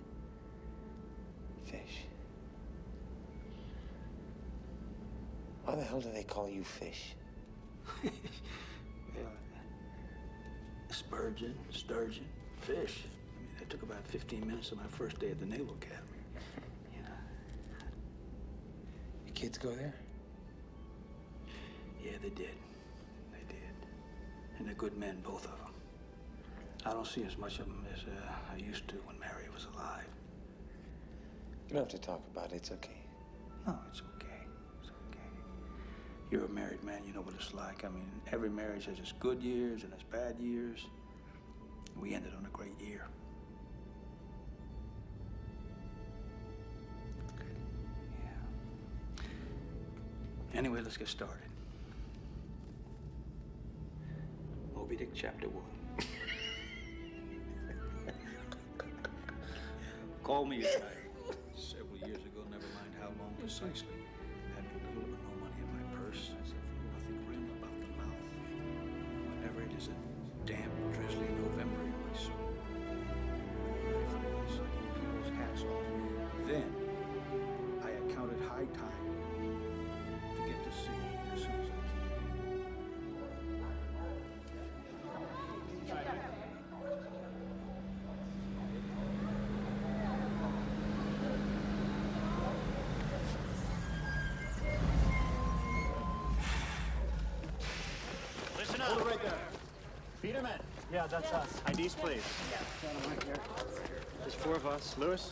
Fish. Why the hell do they call you Fish? Yeah. Spurgeon, sturgeon, fish. I mean, that took about 15 minutes of my first day at the Naval Academy. You know. Your kids go there? Yeah, they did. They did. And they're good men, both of them. I don't see as much of them as I used to when Mary was alive. You don't have to talk about it. It's okay. No, it's okay. It's okay. You're a married man. You know what it's like. I mean, every marriage has its good years and its bad years. We ended on a great year. Yeah. Anyway, let's get started. Moby Dick, Chapter 1. Call me a child. Several years ago, never mind how long precisely, having little or no money in my purse, I suffer a nothing grim about the mouth. Whenever it is a damp, drizzly November in my soul, I find myself in people's hats off. Then, I account it high time to get to sea as soon as I can. Listen up. Right there. Peterman. Yeah, that's us. IDs, please. Right here. There's 4 of us. Lewis?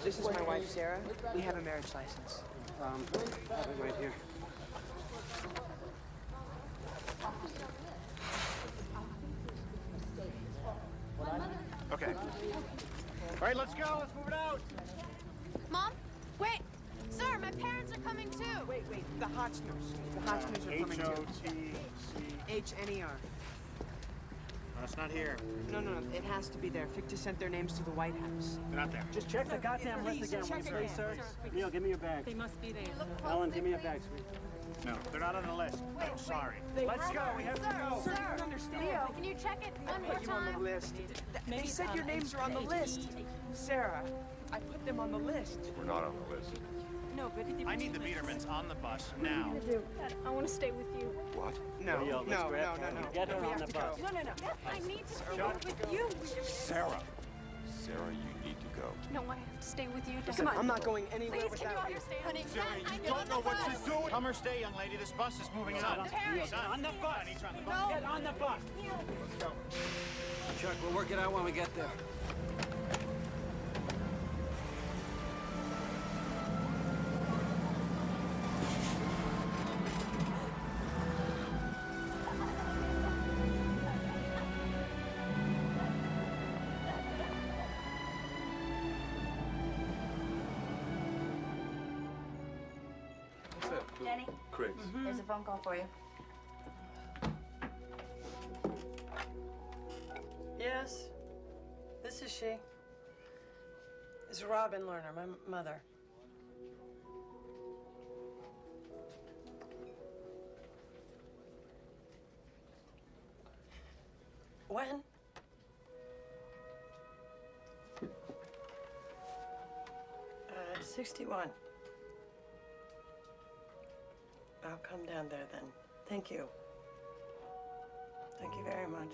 This is my wife, Sarah. We have a marriage license. I have it right here. Okay. All right, let's go. Let's move it out. Mom, wait. Sir, my parents are coming too. Wait. The Hotchners. The Hotchners are coming too. H-O-T-C. H-N-E-R. No, it's not here. No. It has to be there. Ficta sent their names to the White House. They're not there. Just check the goddamn list again, will you please, sir? Neil, give me your bag. They must be there. Ellen, give me a bag, sweet. No, they're not on the list. I'm sorry. Let's go. We have to go. Sir, you don't understand. Leo, can you check it one more Put you on time? the list. They said your names are on the list. Sarah, I put them on the list. We're not on the list. No, but I need the Petermans on the bus now. I want to stay with you. What? No. Get her on the bus. No. I need to stay with you. Sarah, you need to go. No, I have to stay with you. Listen, I'm not going anywhere Please, can you without you. understand? Honey, Sarah, you don't know what to do. Come or stay, young lady. This bus is moving on. On the bus. He's on the bus. Get on the bus. Let's go. Chuck, we'll work it out when we get there. Jenny? Chris. There's a phone call for you. Yes, this is she. This is Robin Lerner, my mother. When? 61. I'll come down there then. Thank you. Thank you very much.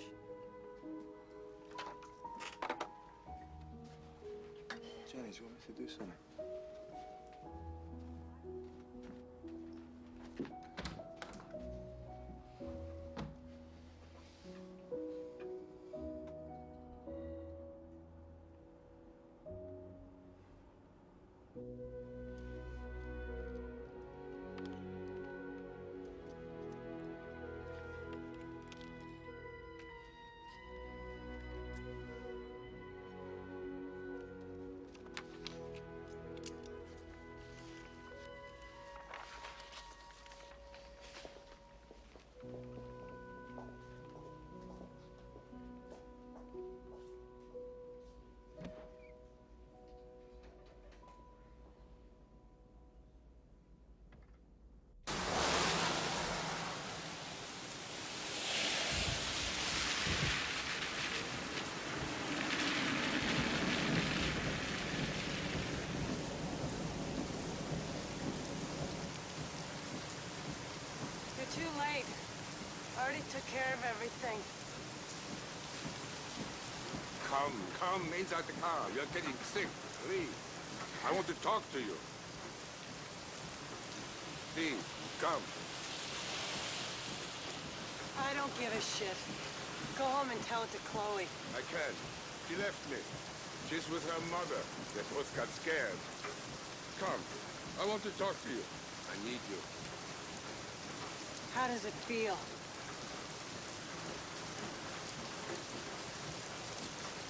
Jenny, do you want me to do something? You're too late. I already took care of everything. Come inside the car. You're getting sick. Please. I want to talk to you. Please, come. I don't give a shit. Go home and tell it to Chloe. I can't. She left me. She's with her mother. They both got scared. Come. I want to talk to you. I need you. How does it feel?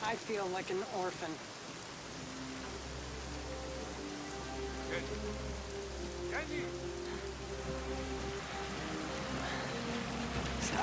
I feel like an orphan. Jenny! So...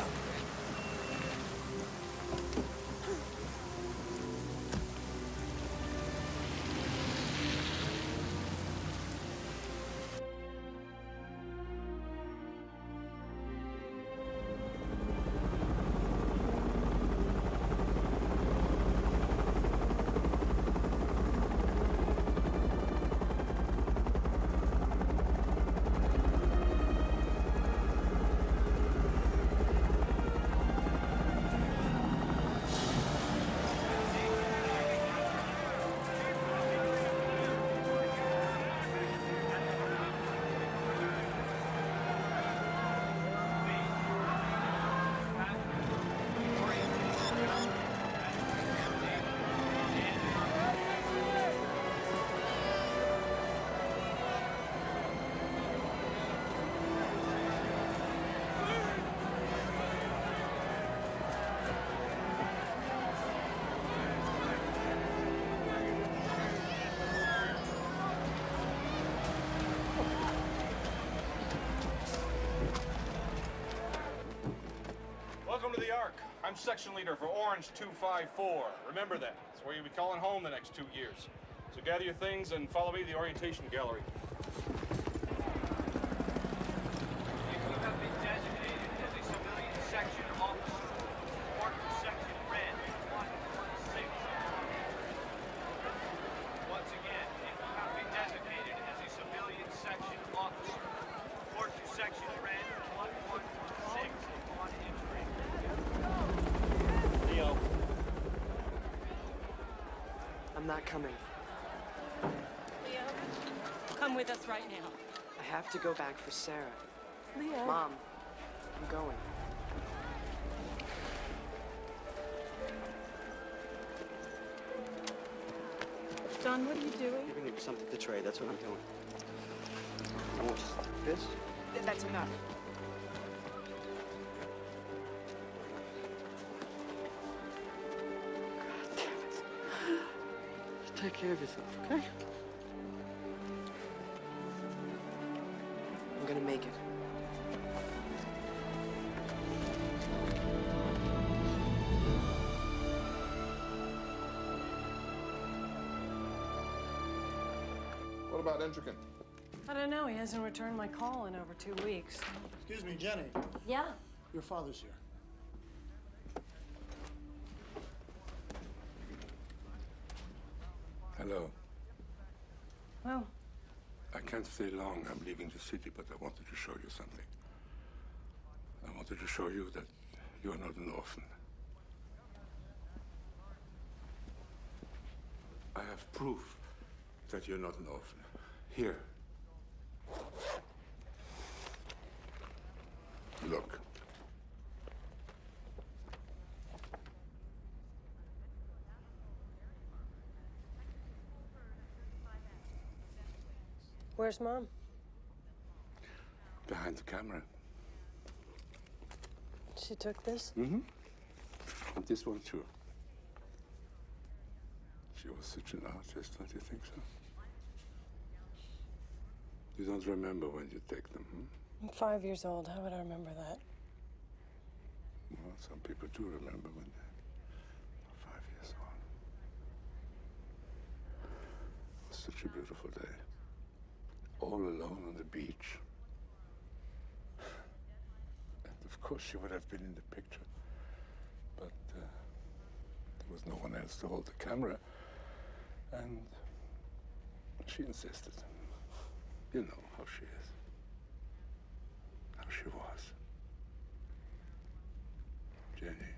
Welcome to the Ark. I'm section leader for Orange 254. Remember that. It's where you'll be calling home the next 2 years. So gather your things and follow me to the orientation gallery. You have been designated as a civilian section officer. Mark to section red 116. Once again, you have been designated as a civilian section officer. Report to section red 116 on entry. Leo. I'm not coming. Leo, come with us right now. I have to go back for Sarah. Leo. Mom, I'm going. John, what are you doing? Giving him something to trade. That's what I'm doing. You want this? That's enough. Take care of yourself, okay? I'm gonna make it. What about Entrican? I don't know. He hasn't returned my call in over 2 weeks. Excuse me, Jenny. Yeah? Your father's here. Hello. Oh. I can't stay long. I'm leaving the city, but I wanted to show you something. I wanted to show you that you are not an orphan. I have proof that you're not an orphan. Here. Look. Where's Mom? Behind the camera. She took this? Mm-hmm. And this one, too. She was such an artist, don't you think so? You don't remember when you take them, hmm? I'm 5 years old. How would I remember that? Well, some people do remember when they're 5 years old. It was such a beautiful day. All alone on the beach. And of course she would have been in the picture. But there was no one else to hold the camera. And she insisted. You know how she is. How she was. Jenny.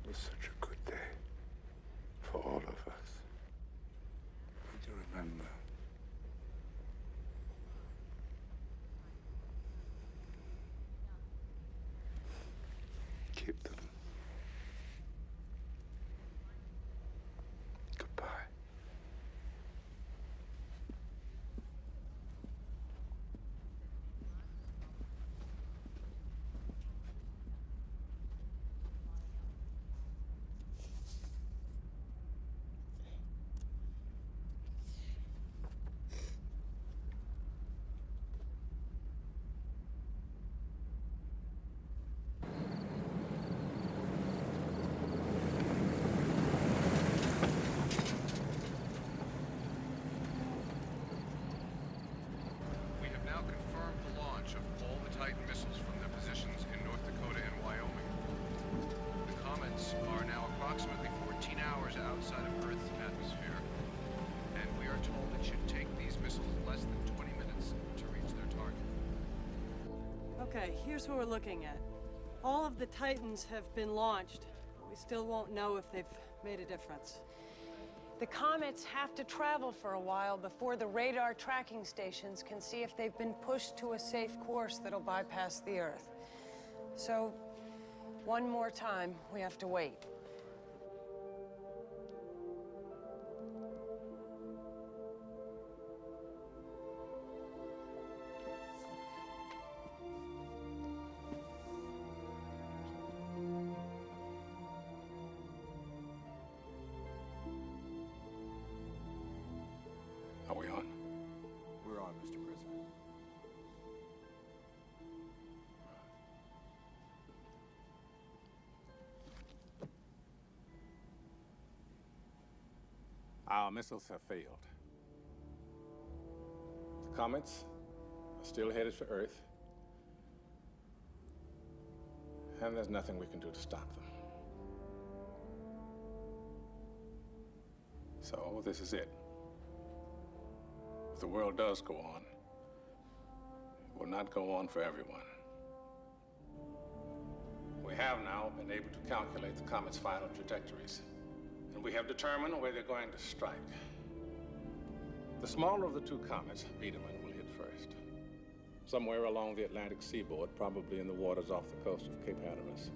It was such a good day for all of us. Don't you remember? Keep them. Goodbye. We have now confirmed the launch of all the Titan missiles from their positions in North Dakota and Wyoming. The comets are now approximately 14 hours outside of Earth's atmosphere, and we are told it should take these missiles less than 20 minutes to reach their target. Okay, here's what we're looking at. All of the Titans have been launched. We still won't know if they've made a difference. The comets have to travel for a while before the radar tracking stations can see if they've been pushed to a safe course that'll bypass the Earth. So, one more time, we have to wait. Are we on? We're on, Mr. President. Our missiles have failed. The comets are still headed for Earth, and there's nothing we can do to stop them. So this is it. If the world does go on, it will not go on for everyone. We have now been able to calculate the comet's final trajectories, and we have determined where they're going to strike. The smaller of the two comets, Biedermann, will hit first, somewhere along the Atlantic seaboard, probably in the waters off the coast of Cape Hatteras,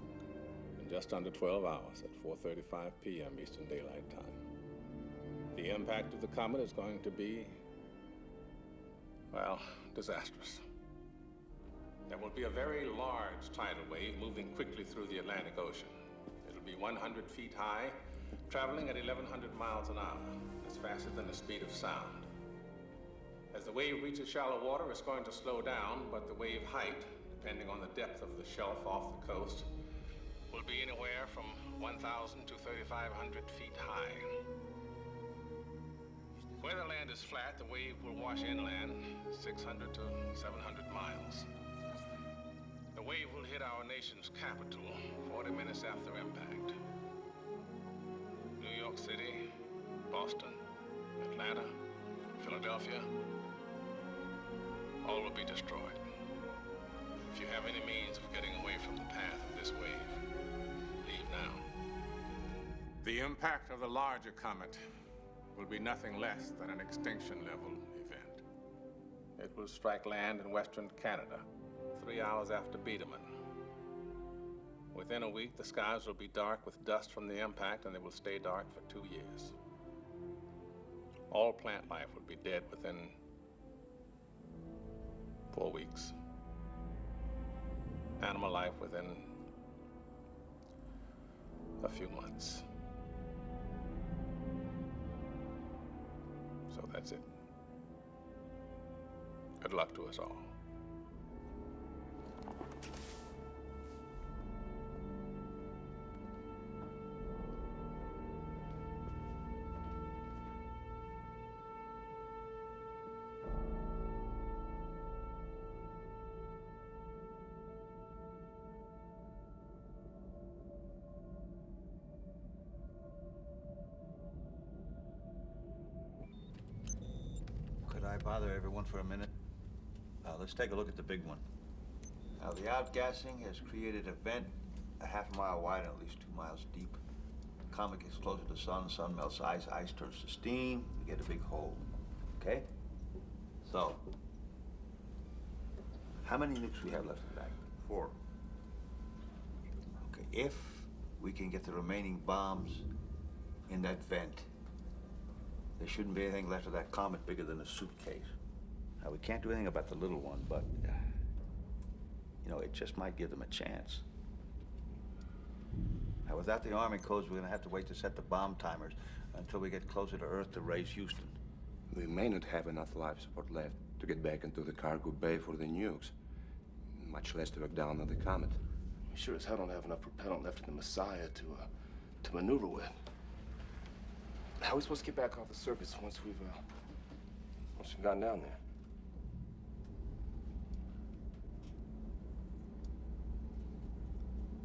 in just under 12 hours at 4:35 p.m. Eastern Daylight Time. The impact of the comet is going to be, well, disastrous. There will be a very large tidal wave moving quickly through the Atlantic Ocean. It'll be 100 feet high traveling at 1,100 miles an hour. That's faster than the speed of sound. As the wave reaches shallow water, it's going to slow down, but the wave height, depending on the depth of the shelf off the coast, will be anywhere from 1,000 to 3,500 feet high. Where the land is flat, the wave will wash inland 600 to 700 miles. The wave will hit our nation's capital 40 minutes after impact. New York City, Boston, Atlanta, Philadelphia, all will be destroyed. If you have any means of getting away from the path of this wave, leave now. The impact of the larger comet will be nothing less than an extinction-level event. It will strike land in western Canada 3 hours after Biedermann. Within a week, the skies will be dark with dust from the impact, and they will stay dark for 2 years. All plant life will be dead within 4 weeks. Animal life within a few months. So that's it. Good luck to us all. Could I bother everyone for a minute? Let's take a look at the big one. Now, the outgassing has created a vent a half a mile wide and at least 2 miles deep. The comet gets closer to the sun melts ice, ice turns to steam, you get a big hole. Okay? So, how many nukes we have left in the bag? 4. Okay, if we can get the remaining bombs in that vent, there shouldn't be anything left of that comet bigger than a suitcase. Now, we can't do anything about the little one, but, you know, it just might give them a chance. Now, without the arming codes, we're going to have to wait to set the bomb timers until we get closer to Earth to raise Houston. We may not have enough life support left to get back into the cargo bay for the nukes, much less to look down on the comet. We sure as hell don't have enough propellant left in the Messiah to maneuver with. How are we supposed to get back off the surface once we've gotten down there?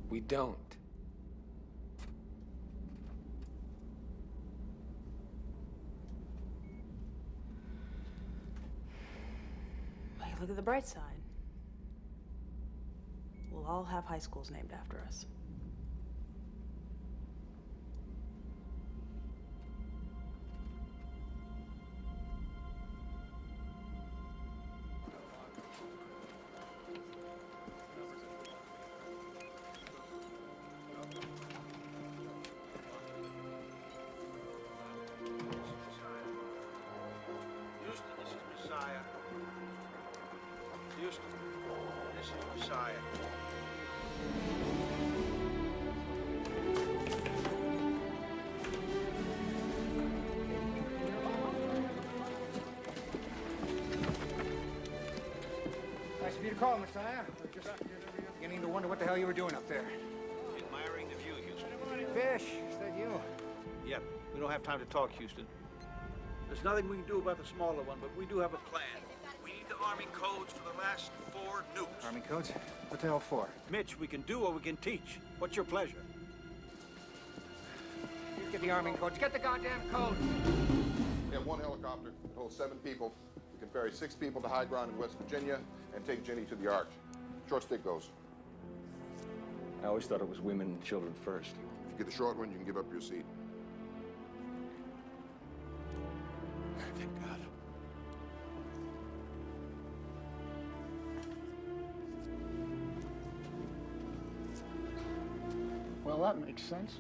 We don't. Hey, look at the bright side. We'll all have high schools named after us. Houston, this is Messiah. Houston, this is Messiah. Nice of you to call, Messiah. We're just beginning to wonder what the hell you were doing up there. Admiring the view, Houston. Fish, is that you? Yep, we don't have time to talk, Houston. There's nothing we can do about the smaller one, but we do have a plan. We need the arming codes for the last 4 nukes. Army codes? What the hell for? Mitch, we can do or we can teach. What's your pleasure? You get the arming codes. Get the goddamn code! We have 1 helicopter. It holds 7 people. We can ferry 6 people to high ground in West Virginia and take Jenny to the Ark. Short stick goes. I always thought it was women and children first. If you get the short one, you can give up your seat. Thank God. Well, that makes sense.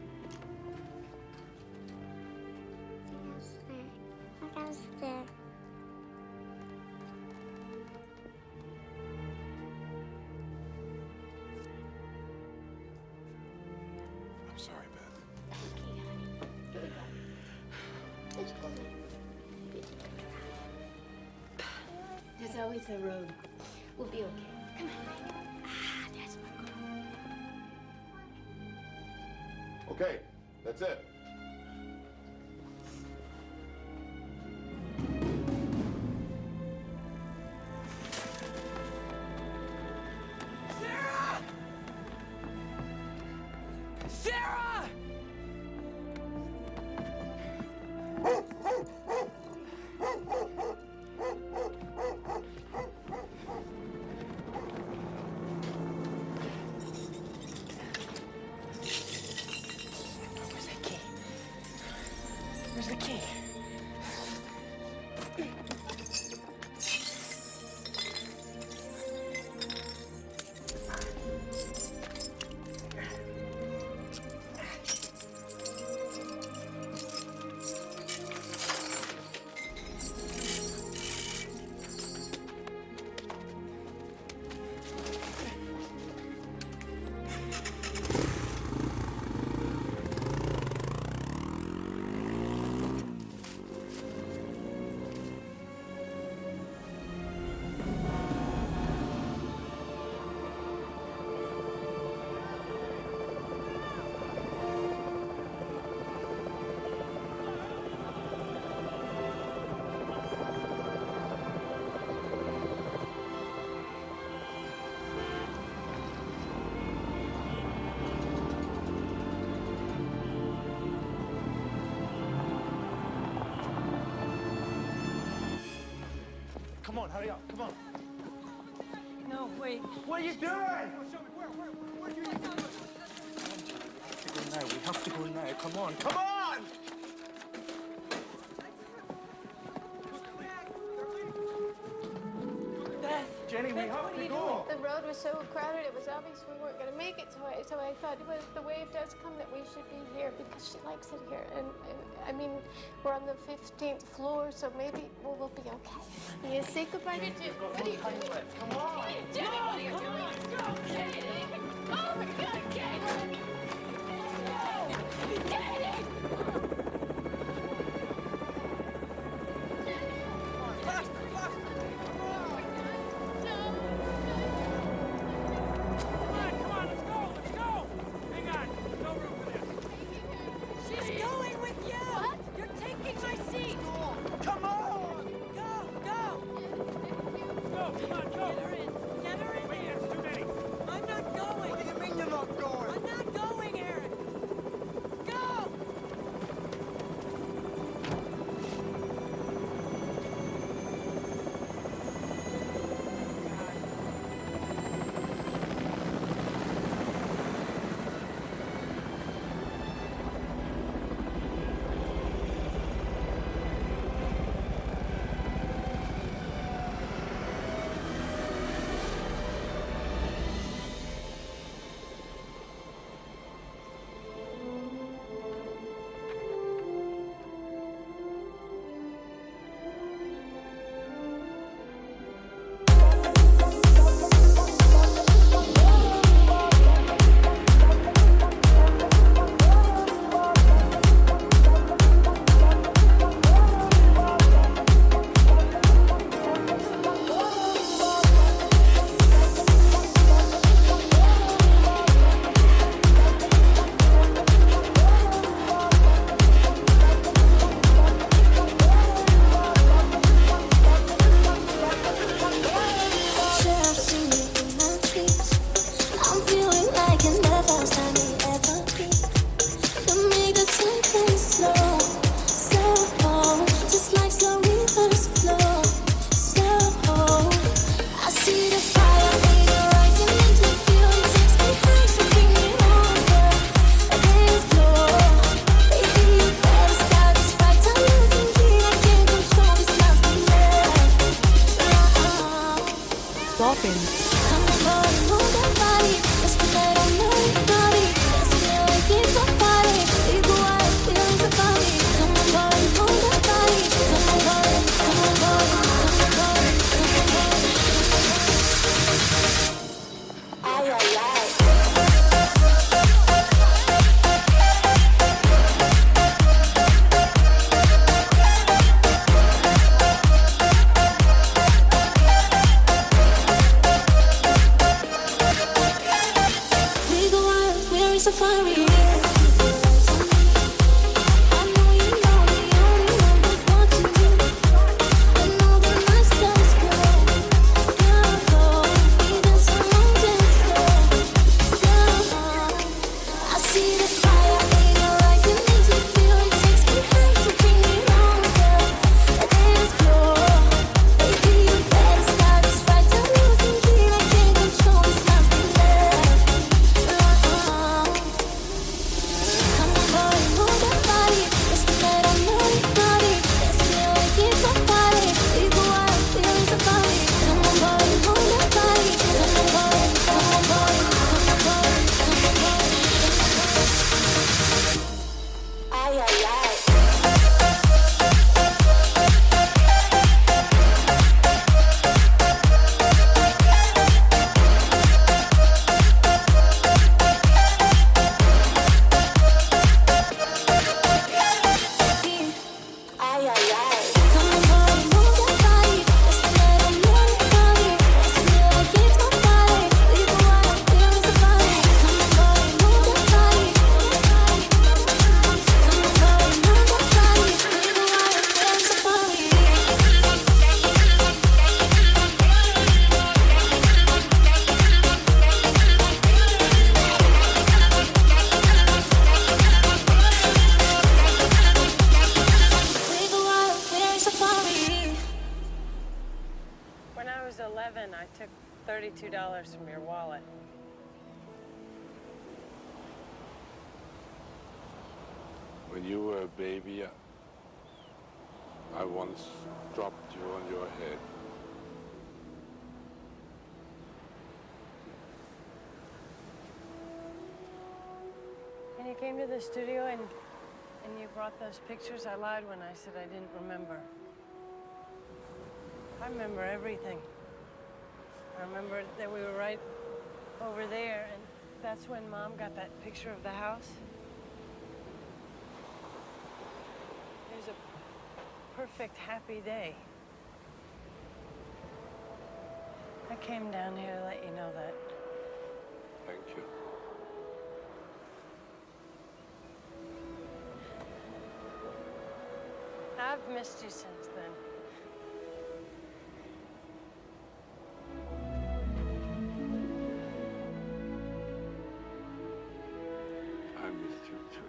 I'm sorry, Beth. the road. We'll be okay. Come on. Ah, that's my girl. Okay, that's it. Sarah! Sarah! Where's that key? Where's the key? Come on, hurry up, come on. No, wait. What are you doing? Where are you going? We have to go now. Come on, come on! Beth. Jenny, we have to go. The road was so crowded, it was obvious we weren't going to make it. So I thought, well, if the wave does come, that we should be here because she likes it here. And I mean, we're on the 15th floor, so maybe we'll be okay. You say goodbye to Jim. What are you doing? Come on. Jenny, what are you doing? Let's go, Jenny. Oh my God, Jenny. Jenny. She's going with you! What? You're taking my seat! Come on! Go! Go! Go, come on, go! Get her in! Get her in there! Too many! I'm not going! What do you mean you're not going? I'm not going! $32 from your wallet. When you were a baby, I once dropped you on your head. And you came to the studio and you brought those pictures. I lied when I said I didn't remember. I remember everything. I remember that we were right over there, and that's when Mom got that picture of the house. It was a perfect, happy day. I came down here to let you know that. Thank you. I've missed you since then. I missed you too.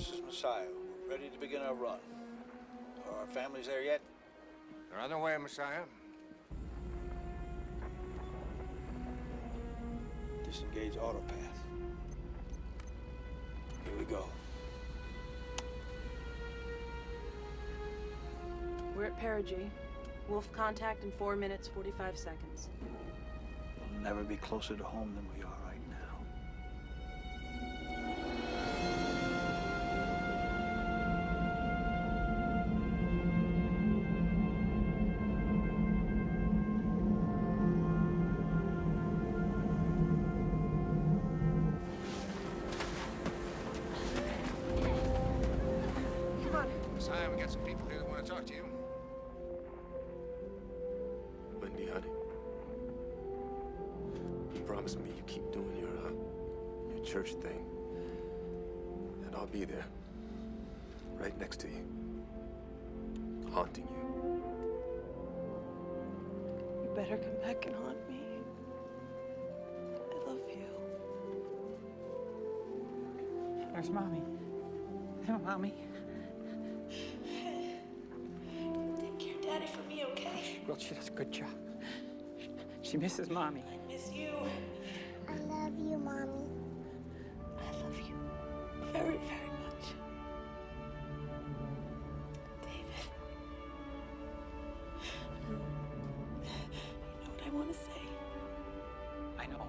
This is Messiah. We're ready to begin our run. Are our families there yet? They're on their way, Messiah. Disengage autopath. Here we go. We're at perigee. Wolf contact in 4 minutes, 45 seconds. We'll never be closer to home than we are right now. got some people here that want to talk to you. Wendy, honey. You promised me you keep doing your church thing. And I'll be there. Right next to you. Haunting you. You better come back and haunt me. I love you. Where's Mommy? Oh, Mommy. Take care of Daddy for me, okay? Well, she does a good job. She misses Mommy. I miss you. I love you, Mommy. I love you very, very much. David. You know what I want to say? I know.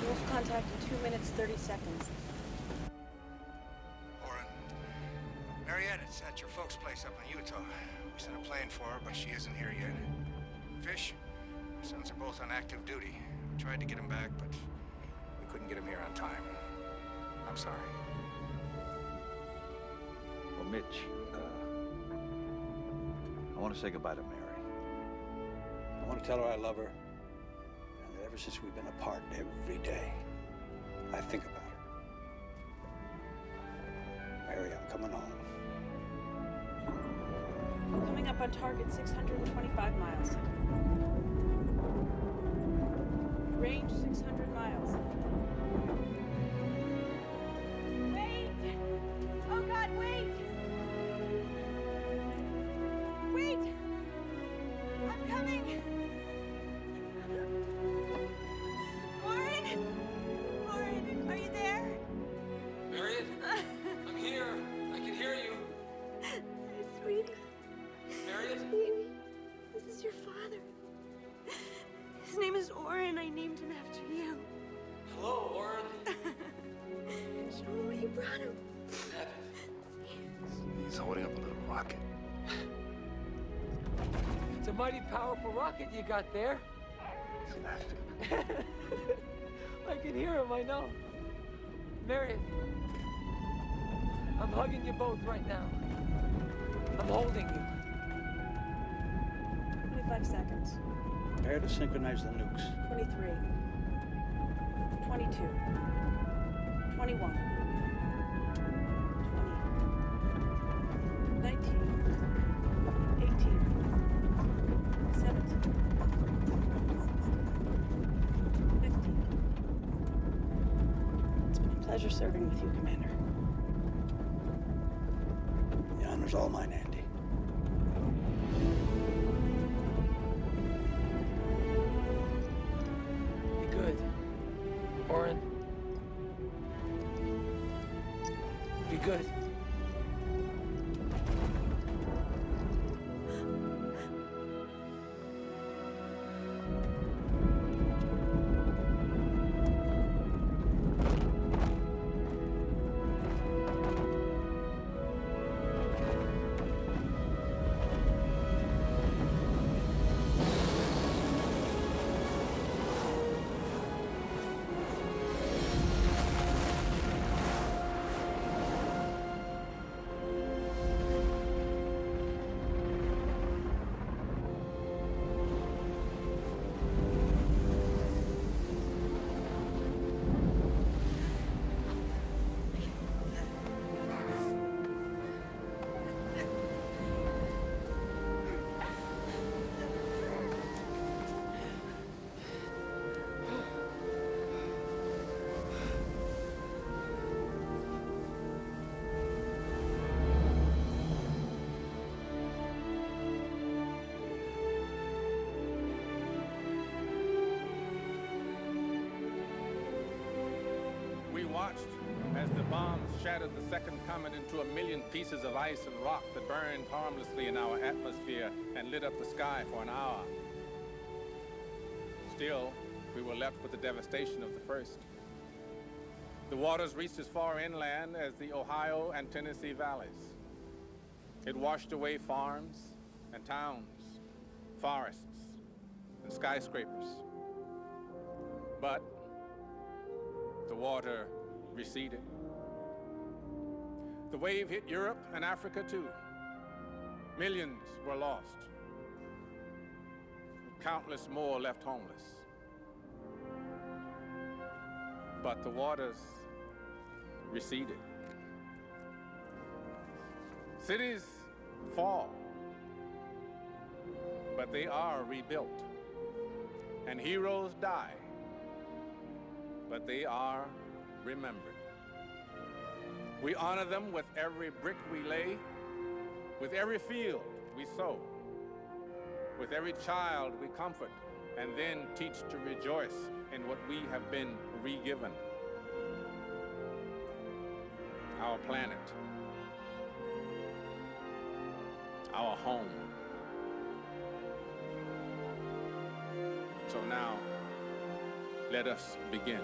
Wolf contact in 2 minutes, 30 seconds. Oren, Mariette, it's at your folks' place up in Utah. We sent a plane for her, but she isn't here yet. Fish, your sons are both on active duty. We tried to get them back, but we couldn't get them here on time. I'm sorry. Well, Mitch, I want to say goodbye to Mary. I want to tell her I love her, and that ever since we've been apart, every day, I think about her. Mary, I'm coming home. Coming up on target 625 miles. Range 600 miles. Wait! Oh God, wait! Wait! I'm coming! Oren! Oren, are you there? Mariette, I'm here. I can hear you. Hi, sweetie. Mariette? Baby, this is your father. His name is Oren. I named him after you. Hello, Oren. Show him what you brought him. What happened? He's holding up a little rocket. It's a mighty powerful rocket you got there. He's laughing. I can hear him, I know. Mariette, I'm hugging you both right now. I'm holding you. 25 seconds. Prepare to synchronize the nukes. 23. 22. 21. 20. 19. 18. 17. 15. It's been a pleasure serving with you, Commander. The honor's all mine, Andy. Be good. Oren. Be good. Watched as the bombs shattered the second comet into a million pieces of ice and rock that burned harmlessly in our atmosphere and lit up the sky for an hour. Still, we were left with the devastation of the first. The waters reached as far inland as the Ohio and Tennessee valleys. It washed away farms and towns, forests and skyscrapers. But the water receded. The wave hit Europe and Africa too. Millions were lost. Countless more left homeless. But the waters receded. Cities fall, but they are rebuilt. And heroes die, but they are remembered. We honor them with every brick we lay, with every field we sow, with every child we comfort, and then teach to rejoice in what we have been re-given. Our planet, our home. So now, let us begin.